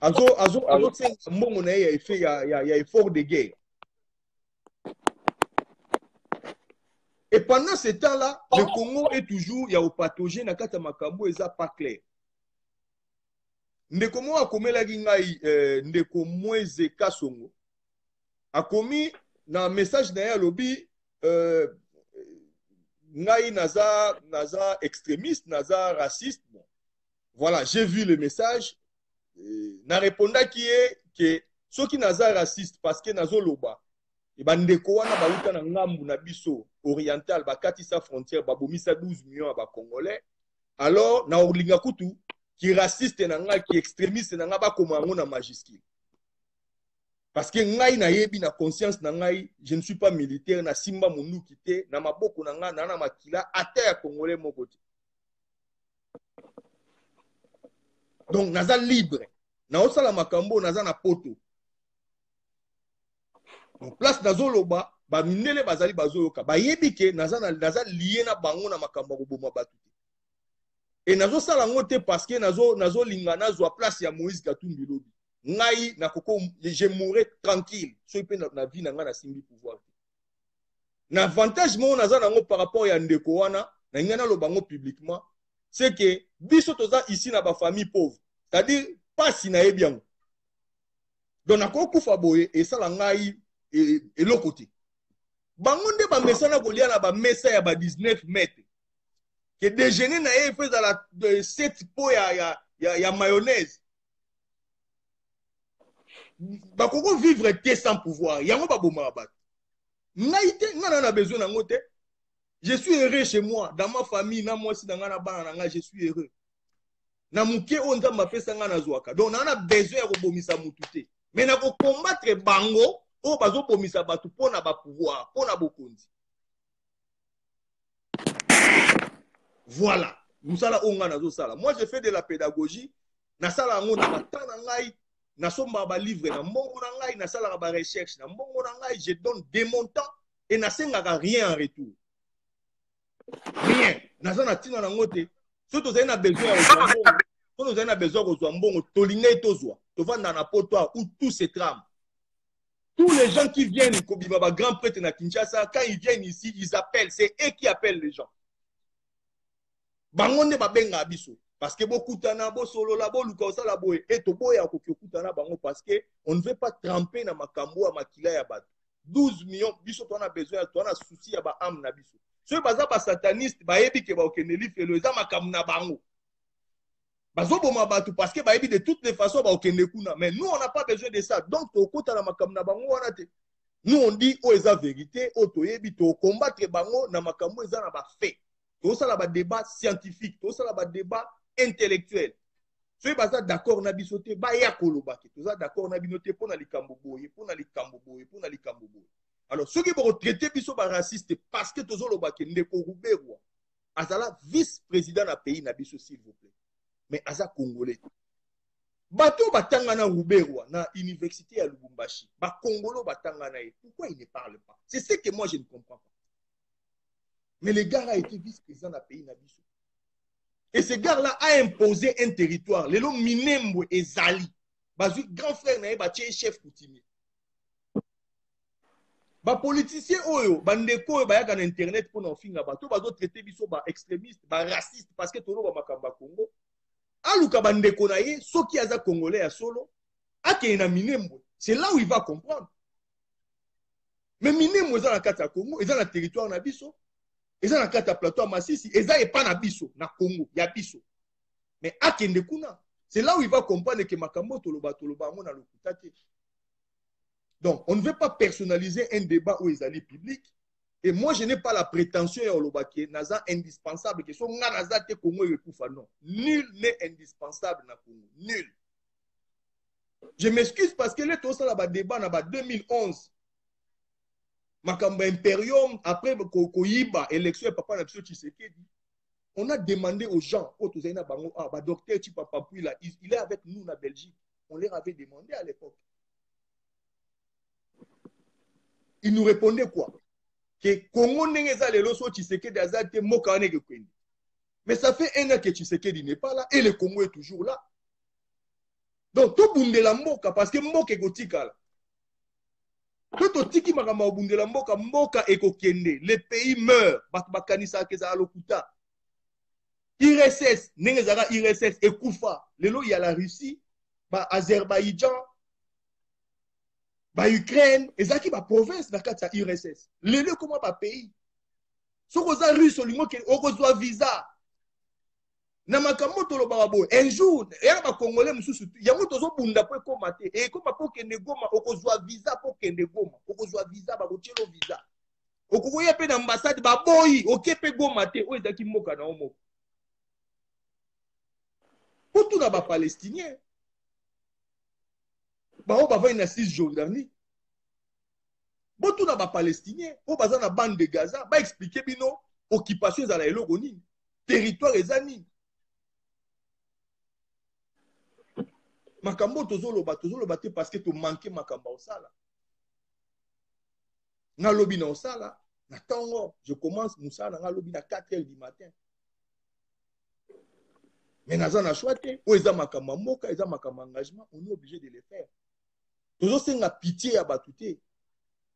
azo senga mbongo na ye ya effort de guerre Et pendant ce temps-là, le Congo est toujours, il y a au pathogène, à kata makambo, et ça pas clair. Ndeko mo akomelaki ngai ndeko Moise Kasongo akomi na message na ye alobi ngai naza extrémiste, naza raciste. Bon. Voilà, j'ai vu le message. Na répondaki que ceux qui naza raciste parce que nazo loba et bandeko wana bauta na ngambu na biso oriental bakati sa frontière babomisa 12 millions ba congolais. Alors na olinga kutu qui raciste na nga qui extrémiste na nga ba komango na majuscule. Parce que ngai na yebi na conscience na ngai, je ne suis pas militaire na simba monu kité na maboko na nga na makila ata ya congolais moko te. Donc naza libre. Na osala makambo naza na poto. Donc place nazo loba ba minele bazali bazoyoka. Ba yebi ke naza lié na bango na makambo ko boma batu. Et nazo sala ngote parce que nazo linga nazo place ya Moïse Katumbi lobi. Ngai na koko je mourrai tranquille. So pe na vie na nga na simbi pouvoir. Na avantage mo naza nango par rapport ya ndeko wana na ngana lo bango publiquement, c'est que biso toza ici na ba famille pauvre. C'est-à-dire pas si na yebiango. Donc na koko fa boye et sala ngai et l'autre côté. Bango nde ba mesana kolia na ba mesa ya ba 19 mètres. Que déjeuner na ye fait dans la 7 pots ya mayonnaise. Bakoko vivre té sans pouvoir. Yango ba boma ba. Naïté, n'a na besoin nango te. Je suis heureux chez moi, dans ma famille, na moi si dans na bana nga, je suis heureux. Na muke onda ma pesa nga na zwaka. Donc na besoin ko bomisa mutu te. Mais na ko combattre bango o bazo bomisa batu pona ba pouvoir, pona bokonzi. Voilà. Musala onga nazo sala. Moi je fais de la pédagogie, na sala ngo na matana ngai, na somba ba livre na mbongo na ngai, na sala ba recherche na mbongo na ngai, je donne des montants et na sengaka rien en retour. Rien. Na zana tina na ngote. So to na besoin ya mbongo. So to na besoin ko mbongo, to lingai tozwa. To vanda na poto où tout se trame. Tous les gens qui viennent comme baba grand prêtre na Kinshasa, quand ils viennent ici, ils appellent, c'est eux qui appellent les gens. Bangonde babenga biso parce que beaucoup tana bo solo la bo luka osala boye et to boya ko kutana bango parce que on ne veut pas tremper na makambo ya makila ya bato 12 millions biso to na besoin to na souci ya ba âme na biso ceux baza ba sataniste ba yebi ke ba okendeli felo eza makambo na bango bazo boma bato parce que ba yebi de toutes les façons ba okende kuna mais nous on n'a pas besoin de ça donc to kota na makambo na bango wana te nous on dit o eza vérité o to yebi to combattre bango na makambo eza na ba fait. Tout ça là bas débat scientifique, tout ça là bas débat intellectuel. Ceux qui sont d'accord na bisoté, bah ya kolobaki. Tout ça d'accord na binoté pour na likamboboye, pour na likamboboye, pour na likamboboye. Alors ceux qui vont traiter biso ba raciste parce que tous lobaki ndeko Ruberwa. Azala vice-président na pays na biso s'il vous plaît. Mais aza congolais. Bato batanga na Ruberwa na université ya Lubumbashi. Ba congolo batanga na. Pourquoi il ne parle pas? C'est ce que moi je ne comprends pas. Mais le gars a été vice-président dans le pays Nabiso. Et ce gars-là a imposé un territoire. Le nom Minembo et Zali. Bazu grand frère n'a pas chef coutumier. Ba politicien oyo, bandeko ba yak en internet pour n'en finir ba to bazo traiter biso ba extrémiste, ba raciste parce que tolo ba makamba Congo. Aluka bandeko na ye, soki aza congolais à solo, ake na Minembo. C'est là où il va comprendre. Mais Minembo est dans la carte à Congo, est dans le territoire na biso. Ils ont un carte à plateau à Massissi, ils n'ont pas na biso, na Congo, il y a biso. Mais à Kendekuna, c'est là où il va comprendre que Makambo toloba na lokutate. Donc, on ne veut pas personnaliser un débat où ils allaient public. Et moi, je n'ai pas la prétention à Olobake, naza indispensable, que son naza te Congo et Koufa, non. Nul n'est indispensable na Congo. Nul. Je m'excuse parce que là, tout ça, là, débat, na 2011. Makamba Imperium, après Koyiba, élection et papa Napso Tshisekedi, on a demandé aux gens, docteur Chipapapou, il est avec nous en Belgique. On leur avait demandé à l'époque. Ils nous répondaient quoi? Que Congo n'engeza le loso Tshisekedi azate mokane ke kwendi. Mais ça fait un an que Tshisekedi n'est pas là et le Congo est toujours là. Donc tout bunde la moka parce que moke gotika là. Toto tiki makamba obundela mboka mboka ekokende. Le pays meurt. Bato bakanisa keza alokuta. IRSS, ndenge zara IRSS ekufa. Lelo ya la Russie, ba Azerbaïdjan, ba Ukraine, ezaki ba province na kati ya IRSS. Lelo comment ba pays. Soko za russe olingo ke okozwa visa. Na makambo tolobaka boye. Un jour, ya ba congolais mususu, yango tozo bunda po ekoma te. E ekoma po kende Goma, okozwa visa po kende Goma. Okozwa visa ba kotielo visa. Okokoya pe na ambassade ba boyi, okepe Goma te. O ezaki mboka na omo. Pour tout là-bas palestinien, bah on va voir une Cisjordanie. Pour tout là-bas palestinien, on va dans la bande de Gaza, bah expliquer bino occupation à la Elogoni, territoire ezani. Makambo tozolo bate parce que tu manques makambo osala. Na lobi na osala, na tango, je commence musala na lobi na 4h du matin. Mais naza na choité, o eza makamba moka, eza makamba engagement, on est obligé de le faire. Toujours senga pitié à batouté.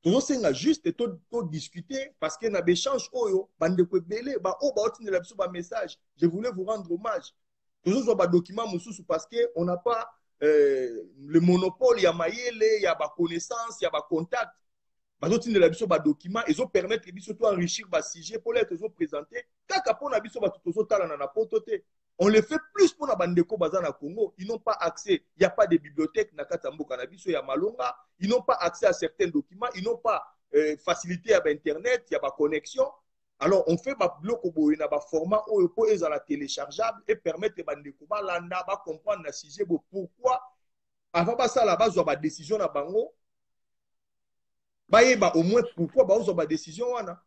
Toujours senga juste to discuter parce que na béchange oyo bande ko belé ba o ba otine la biso ba message. Je voulais vous rendre hommage. Toujours zo ba document mususu parce que on n'a pas le monopole ya mayele, ya ba connaissance, ya ba contact. Ba otine la biso ba document et zo permettre biso to enrichir ba sujet pour les zo présenter. Kaka pona biso ba tozo tala na pototé. On le fait plus pour la bande de Bazana Congo. Ils n'ont pas accès. Il n'y a pas de bibliothèque. Nakatambo Cannabis, il y a Malonga. Ils n'ont pas accès à certains documents. Ils n'ont pas facilité à Internet. Il n'y a pas connexion. Alors, on fait un bloc au format où ils la téléchargeable et permettre les bandes de Koba landa ba comprendre la sujet pourquoi avant ça là-bas ils ont une décision à Bango. Au moins pourquoi ils ont une décision wana.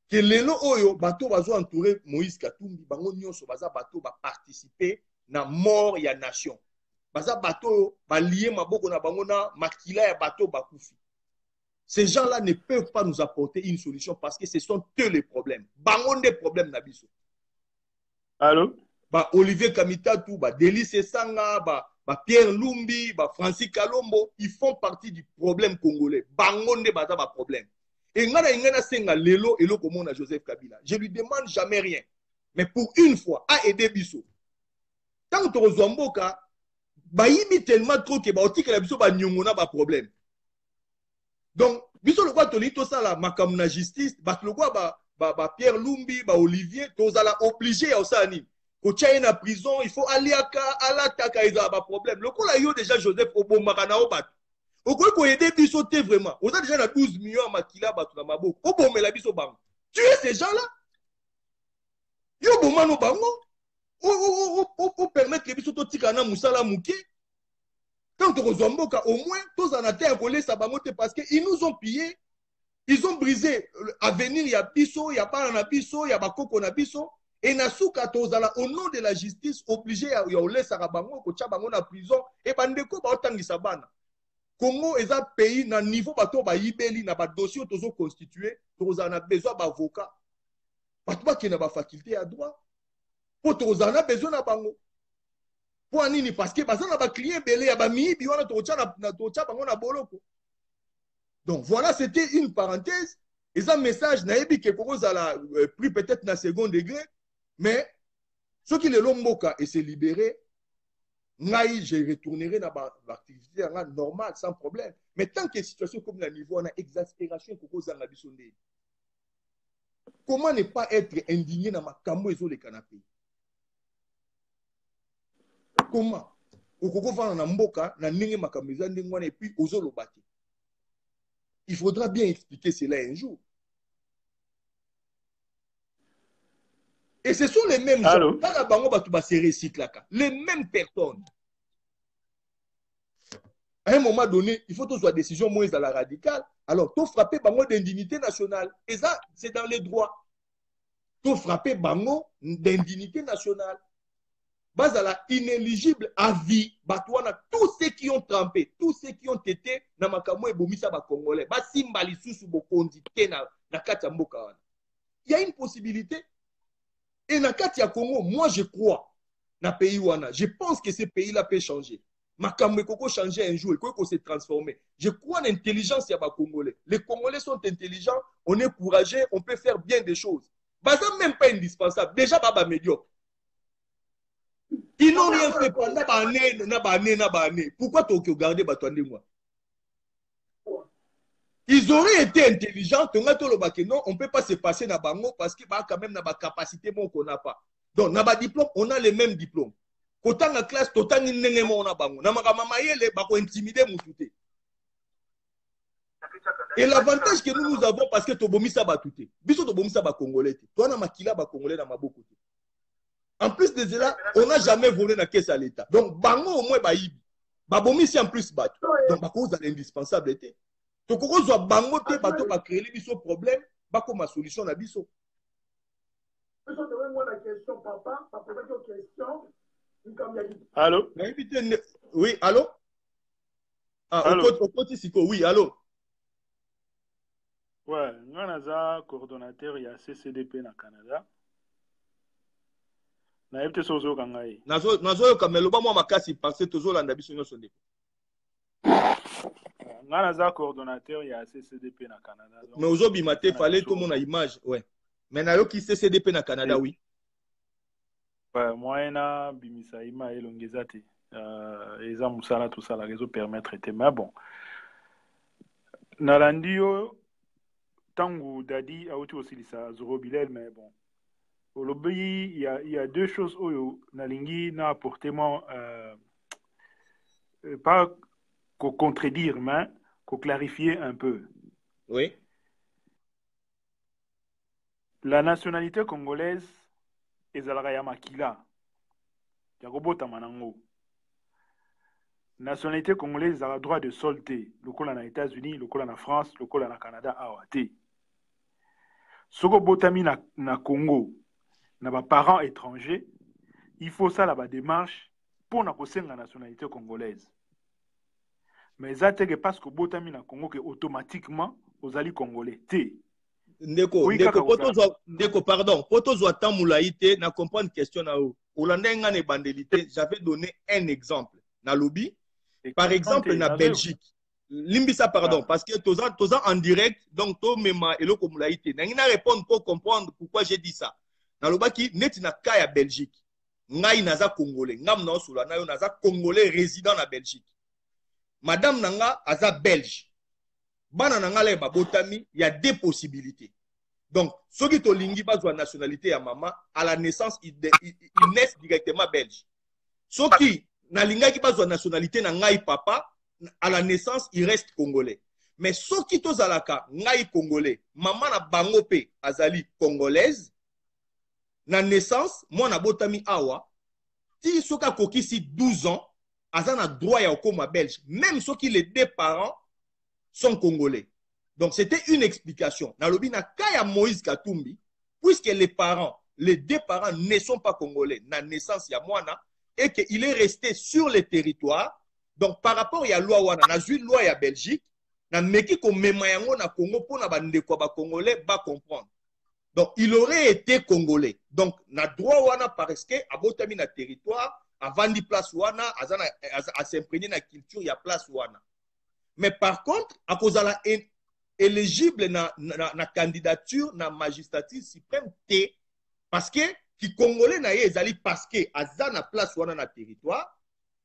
Que lelo oyo bato bazo entouré Moïse Katumbi bango nyonso baza bato ba participer na mort ya nation baza bato ba lié maboko na bango na makila ya bato bakufi. Ces gens-là ne peuvent pas nous apporter une solution parce que ce sont eux les problèmes. Bango des problèmes na biso. Allô? Ba Olivier Kamitatu, ba Délice Sanga, ba Pierre Lumbi, ba Francis Kalombo, ils font partie du problème congolais. Bango ne baza ba problème. Et ngana senga lelo et loko mona Joseph Kabila. Je lui demande jamais rien. Mais pour une fois, à aider Bisso. Tant que tu mboka, ba yibi tellement trop que ba otika la Bisso ba nyongona ba problème. Donc, Bisso le quoi to lito ça la makamna justice, ba le quoi ba Pierre Lumbi, ba Olivier, tozala obligé à osani. Ko tchaye na prison, il faut aller à la taka eza ba problème. Le quoi la yo déjà Joseph Obomaka na obat. Au quoi qu'on aide biso te vraiment. On a déjà 12 millions à makila batu na maboko. Au bon mais la biso bango. Tu es ces gens-là. Yo bomano bango. Au permettre que biso to tika na musala muke. Quand on zomboka au moins tous en terre collé sa bangote parce que ils nous ont pillé. Ils ont brisé l'avenir ya biso, ya pas na biso, ya bakoko na biso et na suka tozala au nom de la justice obligé ya olesa bango ko tia bango na prison et bandeko ba otangisa bana. Congo est un pays na niveau bato ba yibeli na ba dossier tozo constitué toza na besoin d'avocat bato qui na ba faculté à droit pour toza na besoin na bango pour nini parce que baza na ba client belé ya ba mibi wana tocha na tocha bango na boloko. Donc voilà, c'était une parenthèse et un message na yebi ke Congo za la pris peut-être na second degré mais ceux qui le lomboka et se libérer. Je retournerai dans l'activité normale sans problème. Mais tant que la situation comme la niveau, on a exaspération pour cause de bisonde. Comment ne pas être indigné dans ma camo et les canapés? Comment? Au Congo, on a mboka, na ninge makameza ndengwana et puis ozo lobate. Il faudra bien expliquer cela un jour. Et ce sont les mêmes gens. Quand la bango batuba se recycle, les mêmes personnes. À un moment donné, il faut que ce soit décision moins à la radicale. Alors, tu frapper bango d'indignité nationale. Et ça, c'est dans les droits. Tu frapper bango d'indignité nationale. Bas à la inéligible à vie. Batouana, tous ceux qui ont trempé, tous ceux qui ont été dans Makamo et Bomisa Congolais. Bas simbali sous bokondité na katamboka. Il y a une possibilité. Et dans le Congo, moi je crois dans le pays Wana. Je pense que ce pays-là peut changer. Makambo koko changer un jour, koko se transformer. Je crois en l'intelligence ya ba Congolais. Les Congolais sont intelligents, on est courageux, on peut faire bien des choses. Baza même pas indispensable. Déjà baba médiocre. Ils n'ont rien fait pendant na année. Pourquoi tu as gardé Batouandé moi? Ils auraient été intelligents, non, on ne peut pas se passer na bango parce qu'il y a quand même une capacité qu'on n'a pas. Donc, na ba diplôme, on a les mêmes diplômes. Quand on a classe, on a na bango. Na makamama yele bako intimider mututé. Et l'avantage que nous avons parce que tobomisa batouté. Biso tobomisa ba congolais. Toi na makila ba congolais na maboko. En plus de cela, on n'a jamais volé la caisse à l'État. Donc, bango au moins baïbi. Babomisi en plus bat. Donc, bako vous avez indispensable été. Donc, quand on a bango te bato ba créer biso problème, bako ma solution na biso. Allô? Oui, allô? Ah, allô? Au côté Siko, oui, allô? Ouais, nous sommes coordonnateur, il y a CCDP na Canada. Na yebte sozo kangai. Nazo yo kameloba mwa makasi parce que tozo landa biso nyoso ndeko. Nous sommes coordonnateur, il y a CCDP na Canada. Mais aujourd'hui, il fallait tout le monde a image, ouais. Mais na yo qui CCDP na Canada, oui. Ouais, moi na bimisa ima elongezate. Eza musala tout ça la réseau permettre était mais bon. Nalandio tangu dadi auti aussi lisa Zoro Bilel mais bon. Au lobby il y a deux choses oyo nalingi na apporter moi pas qu'au contredire mais qu'au clarifier un peu. Oui. La nationalité congolaise ezalaka ya makila. Ya kobota manango. Nationalité congolaise a le droit de solder. Le col en États-Unis, le col en France, le col en Canada, awate. Soko botami na Congo, na ba parents étrangers, il faut ça la démarche pour na kosenga nationalité congolaise. Mais ça c'est que parce que botami na Congo que automatiquement aux ali congolais té. Ndeko, pardon, poto zo tamulaite na comprendre question na o. Olanda ngane bandelité, j'avais donné un exemple na lobby. Par exemple, na Belgique. Limbisa, pardon, parce que toza en direct, donc to mema eloko mulaite. Nangina répondre pour comprendre pourquoi j'ai dit ça. Na lobaki net na kaya Belgique. Ngai naza congolais, ngam na osula na yo naza congolais résident na Belgique. Madame nanga aza belge. Bana nanga le babotami, il y a deux possibilités. Donc, ceux qui ont lingi bazwa nationalité ya maman, à la naissance, ils naissent directement belge. Ceux qui na lingaki bazwa nationalité na ngai papa, à la naissance, ils restent congolais. Mais ceux qui ont zalaka ngai congolais, maman na bangope azali congolaise, na naissance, moi na botami awa, ti soka kokisi 12 ans, azana droit ya okoma belge, même ceux qui les deux parents sont congolais. Donc, c'était une explication. Nalobi na kaya Moïse Katumbi, puisque les parents, les deux parents ne sont pas congolais, na naissance ya mwana, et qu'il est resté sur le territoire. Donc, par rapport à la loi wana, na zui loi ya Belgique, na meki ko memayango na Congo pour na bandeko ba congolais ba comprendre. Donc, il aurait été congolais. Donc, na droit wana parce que abotami na territoire, avant di place wana, a s'imprégner na culture ya place wana. Mais par contre, à cause de la éligible na candidature na magistrature suprême T parce que qui congolais na ye ezali parce que aza na place wana na territoire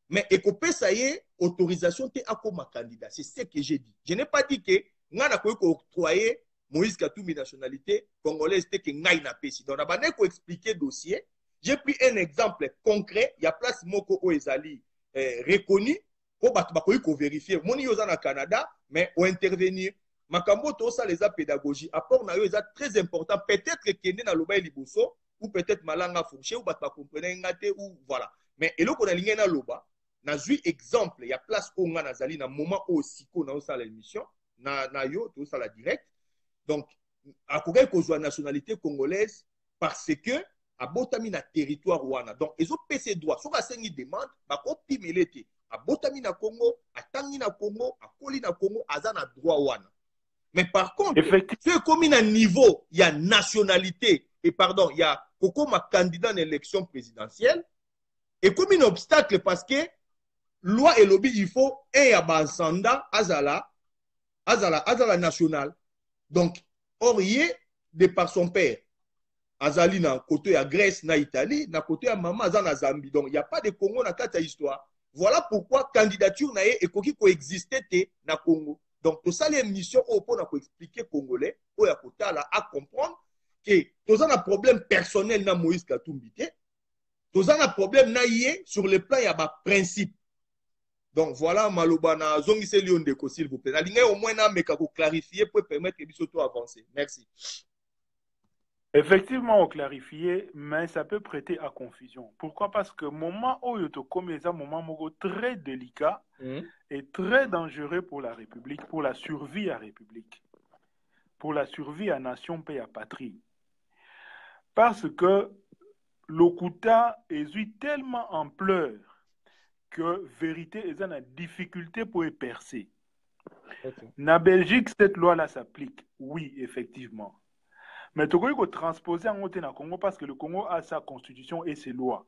mais ekopé ça y est autorisation T akoma candidat. C'est ce que j'ai dit. Je n'ai pas dit que nga na ko octroyer Moïse Katumbi nationalité congolaise te que ngai na pesi. Donc na bane ko expliquer dossier. J'ai pris un exemple concret, il y a place moko o ezali reconnu pour bakoyi ko vérifier. Moni yoza na Canada mais au intervenir makambo to ça les pédagogie apport na yo est très important peut-être kende na loba liboso ou peut-être malanga fourché ou ba comprendre ngate ou voilà mais eloko na linga na loba na zui exemple il y a place ko nga nazali na moment aussi ko na ça l'émission na yo to ça la direct donc akogai ko zo nationalité congolaise parce que abotami na territoire wana donc ezo pc droit so ka sengi demande ba ko pimelete abotami na Congo atangi na Congo akoli na Congo azana droit wana. Mais par contre, c'est comme un niveau, il y a nationalité, et pardon, il y a comme un candidat à l'élection présidentielle, et comme un obstacle parce que loi et lobby il faut et ya basanda azala national. Donc orié de par son père azali na côté à Grèce na Italie na côté à maman azana Zambie. Donc il y a pas de Congo na kata histoire. Voilà pourquoi candidature na e koki coexister te na Congo. Donc tout ça les missions au pour expliquer congolais au ya kota là à comprendre que tout ça un problème personnel na Moïse Katumbi te. Tout ça un problème na yé sur le plan ya ba principe. Donc voilà maloba na zongise lion de s'il vous plaît. Na linga au moins na meka ko clarifier pour permettre que biso avancer. Merci. Effectivement, on clarifié, mais ça peut prêter à confusion. Pourquoi? Parce que moment où il est un moment très délicat et très dangereux pour la République, pour la survie à la République, pour la survie à la nation et à la patrie. Parce que l'Okuta est tellement en pleurs que vérité est une difficulté pour y percer. Okay. Na Belgique, cette loi-là s'applique. Oui, effectivement. Mais tu peux transposer en Congo parce que le Congo a sa constitution et ses lois.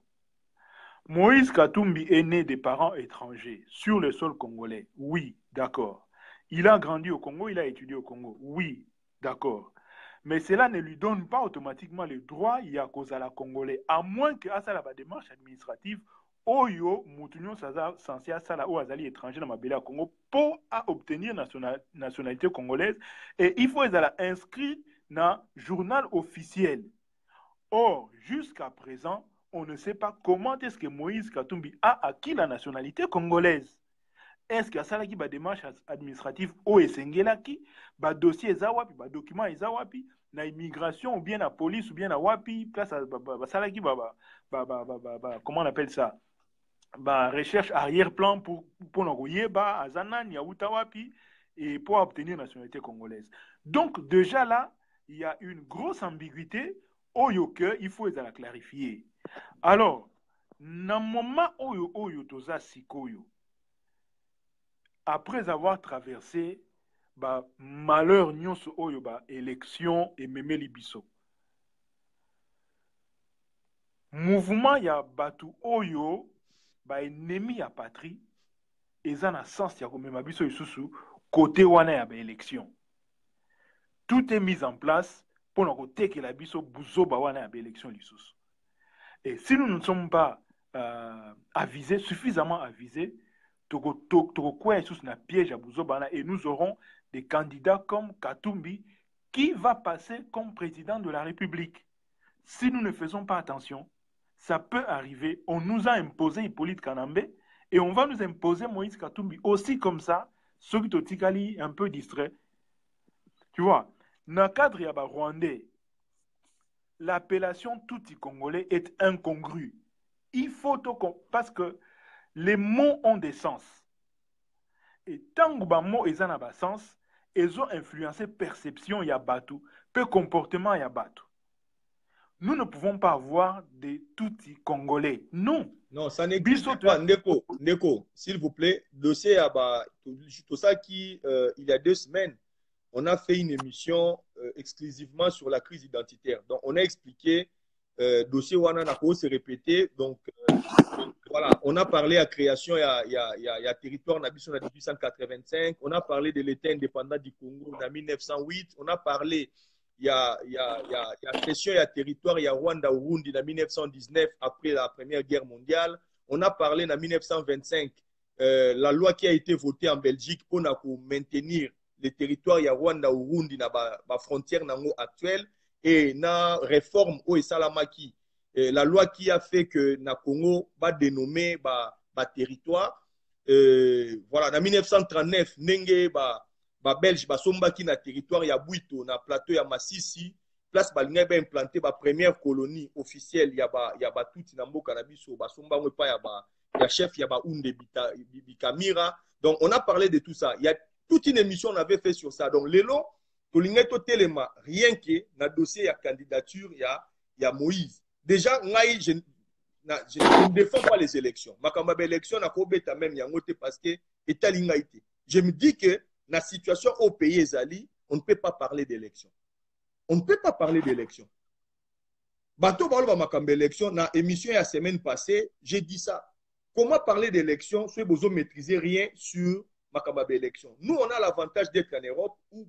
Moïse Katumbi est né des parents étrangers sur le sol congolais. Oui, d'accord. Il a grandi au Congo, il a étudié au Congo. Oui, d'accord. Mais cela ne lui donne pas automatiquement le droit y a cause à la Congolais, à moins que à la démarche administrative oyo mutunyo saza censé sala ou azali étranger dans ma belle Congo pour obtenir nationalité congolaise et il faut être inscrit dans journal officiel. Or, jusqu'à présent, on ne sait pas comment est-ce que Moïse Katumbi a acquis la nationalité congolaise. Est-ce qu'il y a ça qui ba démarche administrative au Essengelaki, ba dossier zawapi, ba document zawapi, na immigration ou bien la police ou bien la wapi, place ba salaki comment on appelle ça? Ba recherche arrière-plan pour n'envoyer ba azanan ya utawapi et pour obtenir la nationalité congolaise. Donc déjà là, il y a une grosse ambiguïté il faut la clarifier. Alors, dans le moment où toza sikoyo, après avoir traversé malheur nyonso oyo élection et meme libiso, mouvement ya batu oyo ennemi ya patrie eza na sens ya komema biso isusu côté wana ya élection. Tout est mis en place pour nous que la biso buzoba wana ya élection lisusu. Et si nous ne sommes pas avisés, suffisamment avisés, et nous aurons des candidats comme Katumbi qui va passer comme président de la République. Si nous ne faisons pas attention, ça peut arriver. On nous a imposé Hippolyte Kanambe et on va nous imposer Moïse Katumbi aussi comme ça, ceux qui sont un peu distraits. Tu vois, dans le cadre yaba rwandais, l'appellation Tutsi congolais est incongrue. Il faut parce que les mots ont des sens. Et tant que les mots ont un sens, ils ont influencé perception yabatu, peu comportement yabatu. Nous ne pouvons pas avoir des Tutsi congolais. Non. Non, ça n'existe pas. Ndeko, s'il vous plaît, dossier yaba, tout ça qui, il y a 2 semaines, on a fait une émission exclusivement sur la crise identitaire. Donc, on a expliqué dossier Wana Nako se répéter. Donc, voilà, on a parlé à création, il y a territoire en 1885. On a parlé de l'État indépendant du Congo en 1908. On a parlé, il y a création, il y a territoire, il y a Rwanda, Urundi en 1919 après la Première Guerre mondiale. On a parlé en 1925, la loi qui a été votée en Belgique pour maintenir les territoires ya Rwanda Urundi na ba frontière nango actuelle et na réforme au Salamaki la loi qui a fait que na Congo va dénommer ba territoire voilà na 1939 nenge ba belge ba sombaki na territoire ya Bwito na plateau ya Masisi place balinga ba implanté ba première colonie officielle ya ba tuti na mboka na biso ba somba ngwe pa ya chef ya ba Unde Bikamira. Donc on a parlé de tout ça. Il y a toute une émission on avait fait sur ça. Donc, Lélo, Tolingeto Telema, rien que dans le dossier, il y a candidature, il y a Moïse. Déjà, je ne défends pas les élections. Ma élection, même, parce que je me dis que dans la situation au pays, on ne peut pas parler d'élection. On ne peut pas parler d'élection. Bato Balo Makambe élection, dans l'émission la semaine passée, j'ai dit ça. Comment parler d'élection si vous ne maîtrisez rien sur ma élection? Nous, on a l'avantage d'être en Europe où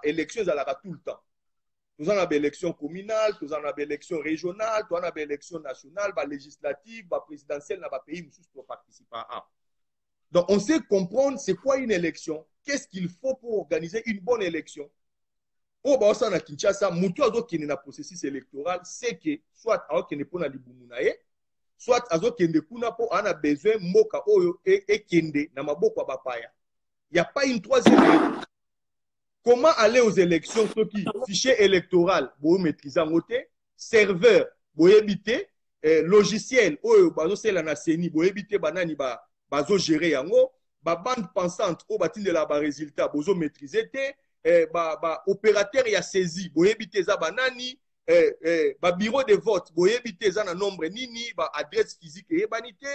l'élection est à tout le temps. Nous avons des élections communales, nous avons des élections régionales, nous avons des élections nationales, législatives, présidentielles dans les pays où nous participons à. Donc, on sait comprendre c'est quoi une élection, qu'est-ce qu'il faut pour organiser une bonne élection. Au Baosan à Kinshasa, Moutou Azo qui est dans le processus électoral, c'est que soit Azo qui n'est pas dans l'Ibumunaye, soit Azo qui est pour a besoin Moka Oyo et Kende dans Maboko Bapaya. Il n'y a pas une troisième raison. Comment aller aux élections, ceux qui fichier électoral, vous maîtrisez en côté, serveur, vous évitez, logiciel, vous c'est la CENI, vous évitez banani bazo gérer yango, bande pensante, au batin de la résultat, vous maîtrisez opérateur ya saisi, vous évitez za banani, bureau de vote, vous évitez za na nombre nini, adresse physique et banité,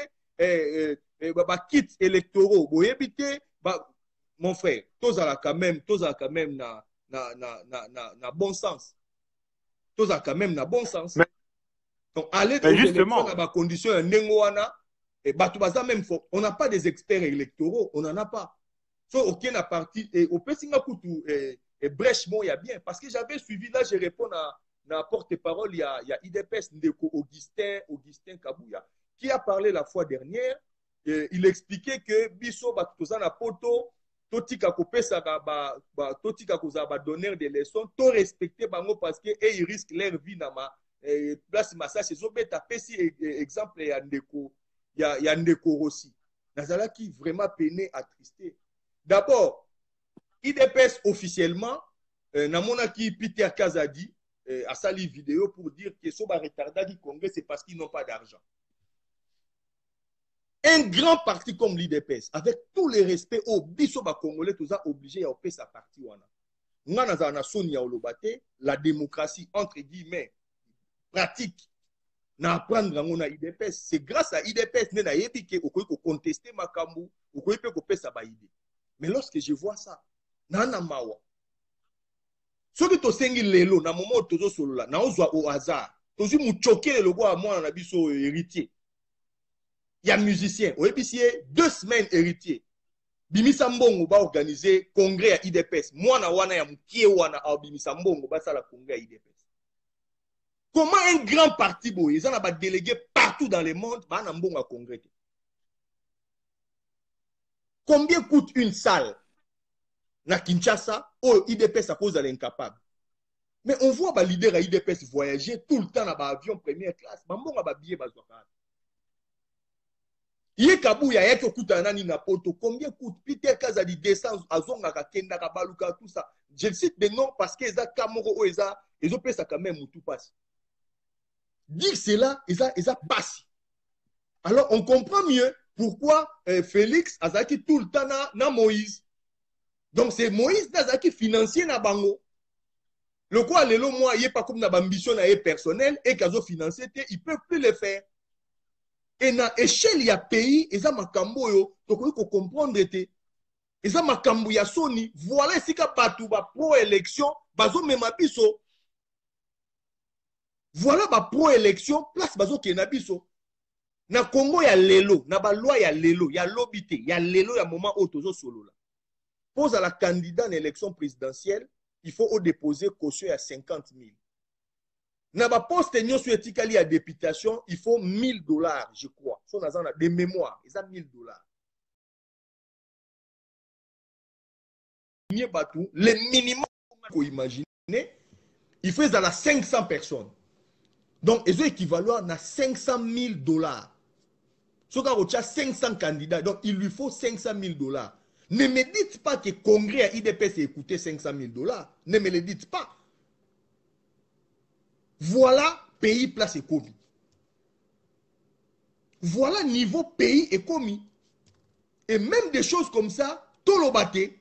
kit électoraux, vous évitez mon frère, tous à quand même na bon sens. Tous à quand même na bon sens. Donc, aller aux élections dans ma condition et même on n'a pas des experts électoraux, on n'en a pas. So, aucun a parti, et au Pessingakutu, et brèche, il y a bien. Parce que j'avais suivi, là, je réponds à porte-parole, il y a IDPS, Ndeko Augustin Kabouya, qui a parlé la fois dernière. Il expliquait que Bisso, Batuzana Poto, totika kopesa totika kozaba donneur de leçons to respecter bango parce que ils risquent leur vie na ma place massage ezobeta pesi exemple ya ndeko Rossi nazala qui vraiment peiné attristé. D'abord IDPS officiellement namona ki Peter Kazadi a sali vidéo pour dire que so ba retardadi congrès c'est parce qu'ils n'ont pas d'argent. Un grand parti comme l'IDPS, avec tous les respects au bisoba congolais, tout ça obligé à opérer sa partie. La démocratie, entre guillemets, pratique, na apprendre à IDPS. C'est grâce à IDPS qu'on peut contester Makambu, qu'on peut copier sa idée. Mais lorsque je vois ça, nana mawa. Ce que tu sengi lelo, na moment où tu solo là, na ozwa au hasard. Tu as mu choquer le logo à moi na biso héritier. Il y a musicien, au épicier, 2 semaines héritier. Bimisa Mbongo va organiser congrès à IDPS. Moi, na wana ya mkie wana a Bimisa Mbongo va ça la congrès à IDPS. Comment un grand parti boy, ils en ont délégué partout dans le monde, va na Mbongo à congrès. Combien coûte une salle na Kinshasa au IDPS à cause de l'incapable? Mais on voit les leaders à IDPS voyager tout le temps dans l'avion première classe. Mbongo va billet bazouaka. Yekabouya yake kuta nani na poto combien coûte Peter Kazadi descend azonga ka kenda ka baluka tout ça. Je cite des noms parce que eza Kamoro eza pesa quand même tout passe. Dire cela eza passe. Alors on comprend mieux pourquoi Félix azaki tout le temps na Moïse. Donc c'est Moïse nazaki financier na bango. Le quoi lelo moi yé pas comme na ambition na personnel et kazo financier il peut plus le faire. Et na échelle ya pays, eza makambo yo, toko ko comprendre te. Eza makambo ya soni, voilà esika batu ba pro élection, bazo mema biso. Voilà ba pro élection, place bazo ke na biso. Na Congo ya lelo, na ba loi ya lelo, ya lobité, ya lelo ya moment otozo solo la. Pose à la candidat en élection présidentielle, il faut au déposer caution à 50 000. Na ba poste nyonso etikali ya députation, il faut $1000, je crois. So na zana de mémoire, ils ont $1000. Le minimum qu'on imagine, il faut à la 500 personnes. Donc, ils ont équivalent à $500,000. So quand on a 500 candidats, donc il lui faut $500,000. Ne me dites pas que le congrès à IDPS a coûté $500,000. Ne me le dites pas. Voilà pays place et commis. Voilà niveau pays et commis. Et même des choses comme ça, tolobate.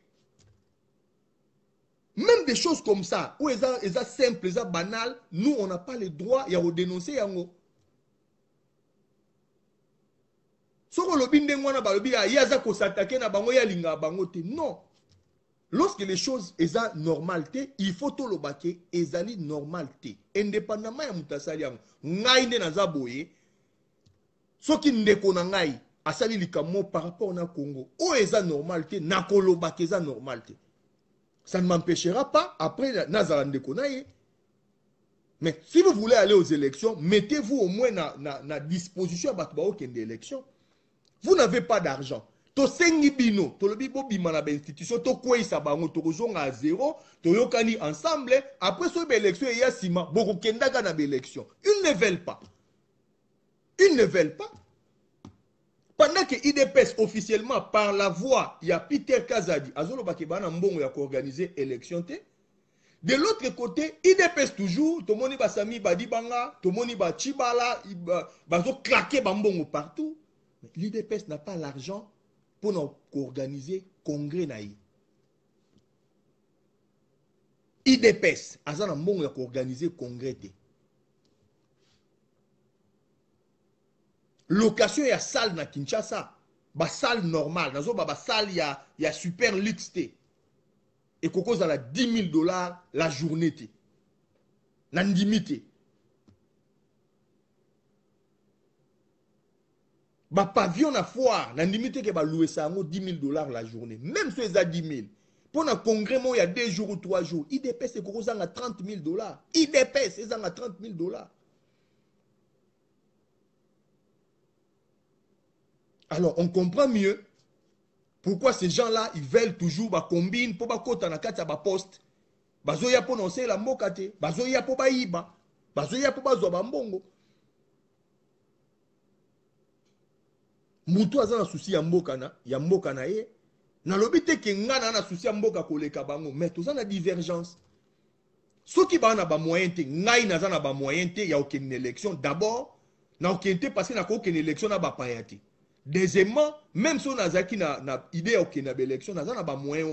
Même des choses comme ça, où ils sont simples, ils sont banales, nous on n'a pas le droit de dénoncer yango. Non. Lorsque les choses sont normalité, il faut tout le baquer, normalité. Indépendamment de mutasali yango, ngaine na zaboye, Soki ndeko na ngai asali likambo par rapport na Congo, o eza normalité, na koloba eza normalité. Ça ne m'empêchera pas après nazala ndeko na ye. Mais si vous voulez aller aux élections, mettez-vous au moins na disposition à des élections. Vous n'avez pas d'argent. To sengi bino, to lobi bo bimana ba institution, to kwesa bango to kozonga à zéro, to yokani ensemble, après so élection et ya sima, boko kendaka na élection. Ils ne veulent pas. Ils ne veulent pas. Pendant que IDPS officiellement par la voix, il y a Peter Kazadi, azolo bakebana mbongo ya ko organiser élection te. De l'autre côté, IDPS toujours, tout le monde va sami badibanga, tout le monde va chibala, va claquer bambongo partout. L'IDPS n'a pas l'argent pour organiser congrès naï. IDPS, azana mbongo ya organiser congrès te. Location ya salle na Kinshasa, ba salle normale, nazo ba salle ya super luxe te. Et qu'on cause à la $10,000 la journée. Nandimité. Ba pavillon à foire, nandimité que ba louer ça $10,000 la journée. Même si c'est à 10 000. Pour un congrès, il y a 2 jours ou 3 jours. IDPS c'est qu'on cause à $30,000. IDPS c'est à $30,000. Alors on comprend mieux. Pourquoi ces gens-là, ils veulent toujours ba combine pour ba kota na kati ya ba poste. Bazoya pour noncer la mokate, bazoya pour ba iba, bazoya pour ba zo ba mbongo. Mutu aza na souci ya mboka na ye. Na lobite ke ngana na souci ya mboka koleka bango, mais toza na divergence. Soki ba na ba moyen te, ngai naza na ba moyen te ya aucune élection d'abord, na aucune te parce na ko aucune élection na ba payati. Deuxièmement, même si on a une idée de l'élection, on a des moyens.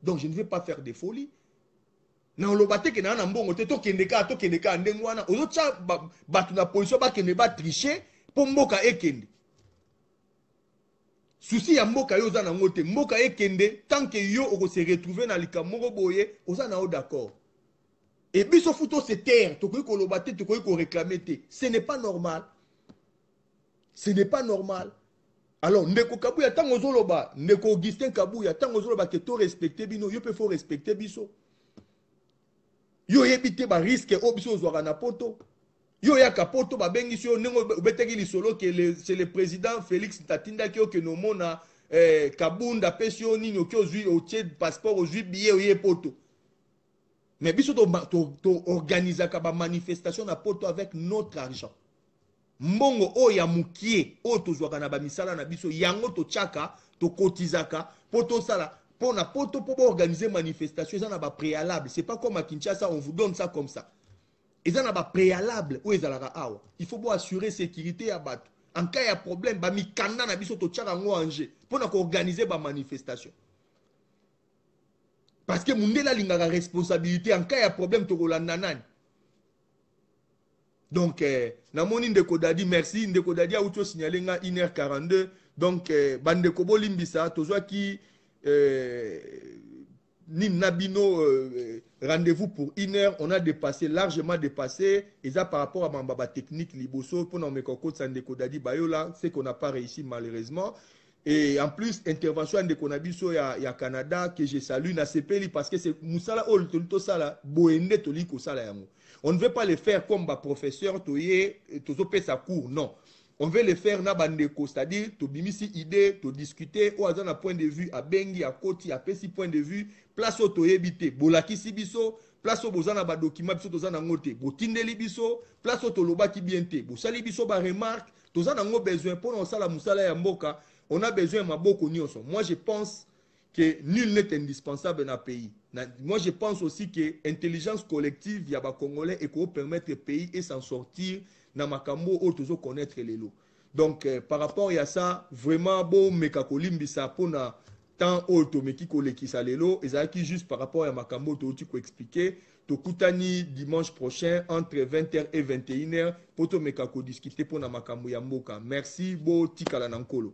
Donc je ne vais pas faire des folies. Na olobate ke na na mbongo te to kendeka ndengwana ozocha batu na position ba kende ba tricher pour mboka ekende. Souci ya mboka yo za na ngote mboka ekende tant que yo oko se retrouver na likamoko boye oza na o d'accord. Et biso futo se taire to ko lobate to ko réclamer te. Ce n'est pas normal. Ce n'est pas normal. Alors, Ndeko Kabuya, tango zoloba, Ndeko Augustin Kabuya, tango zoloba, que to respecte bino, yo pe faut respecter biso. Yo yebite ba risque o biso zwa na poto. Yo ya kapoto ba bengi so nengo beteki lisolo que c'est le président Félix Tatinda ki o ke no mona Kabunda pesio nini ki ozui o tie passeport ozui billet o ye poto. Mais biso to organiser ka ba manifestation na poto avec notre argent. Mbongo o ya mukie o tozwaka na bamisala na biso yango to chaka to kotizaka poto sala pona poto po organiser manifestation ça na ba préalable. C'est pas comme à Kinshasa on vous donne ça comme ça. Et ça na ba préalable o ezalaka awa. Il faut bo assurer sécurité à batu. En cas il y a problème ba mikanda na biso to chaka ngo anje pona ko organiser ba manifestation. Parce que mundela lingaka responsabilité en cas il y a problème to kolanda nani. Donc, Namoni Ndeko Dadi, merci. Ndeko Dadi a outo signalé 1h42. Donc, Bandeko Bolimbisa, Tozwa qui Nabino rendez-vous pour 1h. On a largement dépassé. Et ça par rapport à Mambaba technique Liboso, pour nous mettre Ndeko Dadi Bayola, c'est qu'on n'a pas réussi malheureusement. Et en plus, intervention de Konabiso ya Canada, que je salue, na CPLI, parce que c'est Moussala Olto Sala, Boende Toliko Sala Yango. On ne veut pas le faire comme bah, professeur, toye, tozope sa cours, non. On veut le faire na bandeko, c'est-à-dire, to bimisi idée, to discuter, ou azan a point de vue, à Bengi, à Koti, à Pesi point de vue, place au toye bite, bolaki si biso, place au bozana ba document biso tozana ngote, botindeli biso, place au toloba ki biente, bosali biso ba remarque, tozana ngo besoin, pour non sala musala ya mboka, on a besoin de maboko nyonso. Moi je pense que nul n'est indispensable dans le pays. Moi, je pense aussi que l'intelligence collective, il y a des Congolais et qu'on permettre le pays et s'en sortir dans Makambo ou toujours connaître les lots. Donc, par rapport à ça, vraiment, bon, Mekakolimbisa pour na tant auto mais qui collecte ça les lots et ça qui juste par rapport à Makambo tu peux expliquer to kutani dimanche prochain entre 20h et 21h pour to Mekako discuter pour na Makambo ya mboka. Merci, bo tikala nankolo.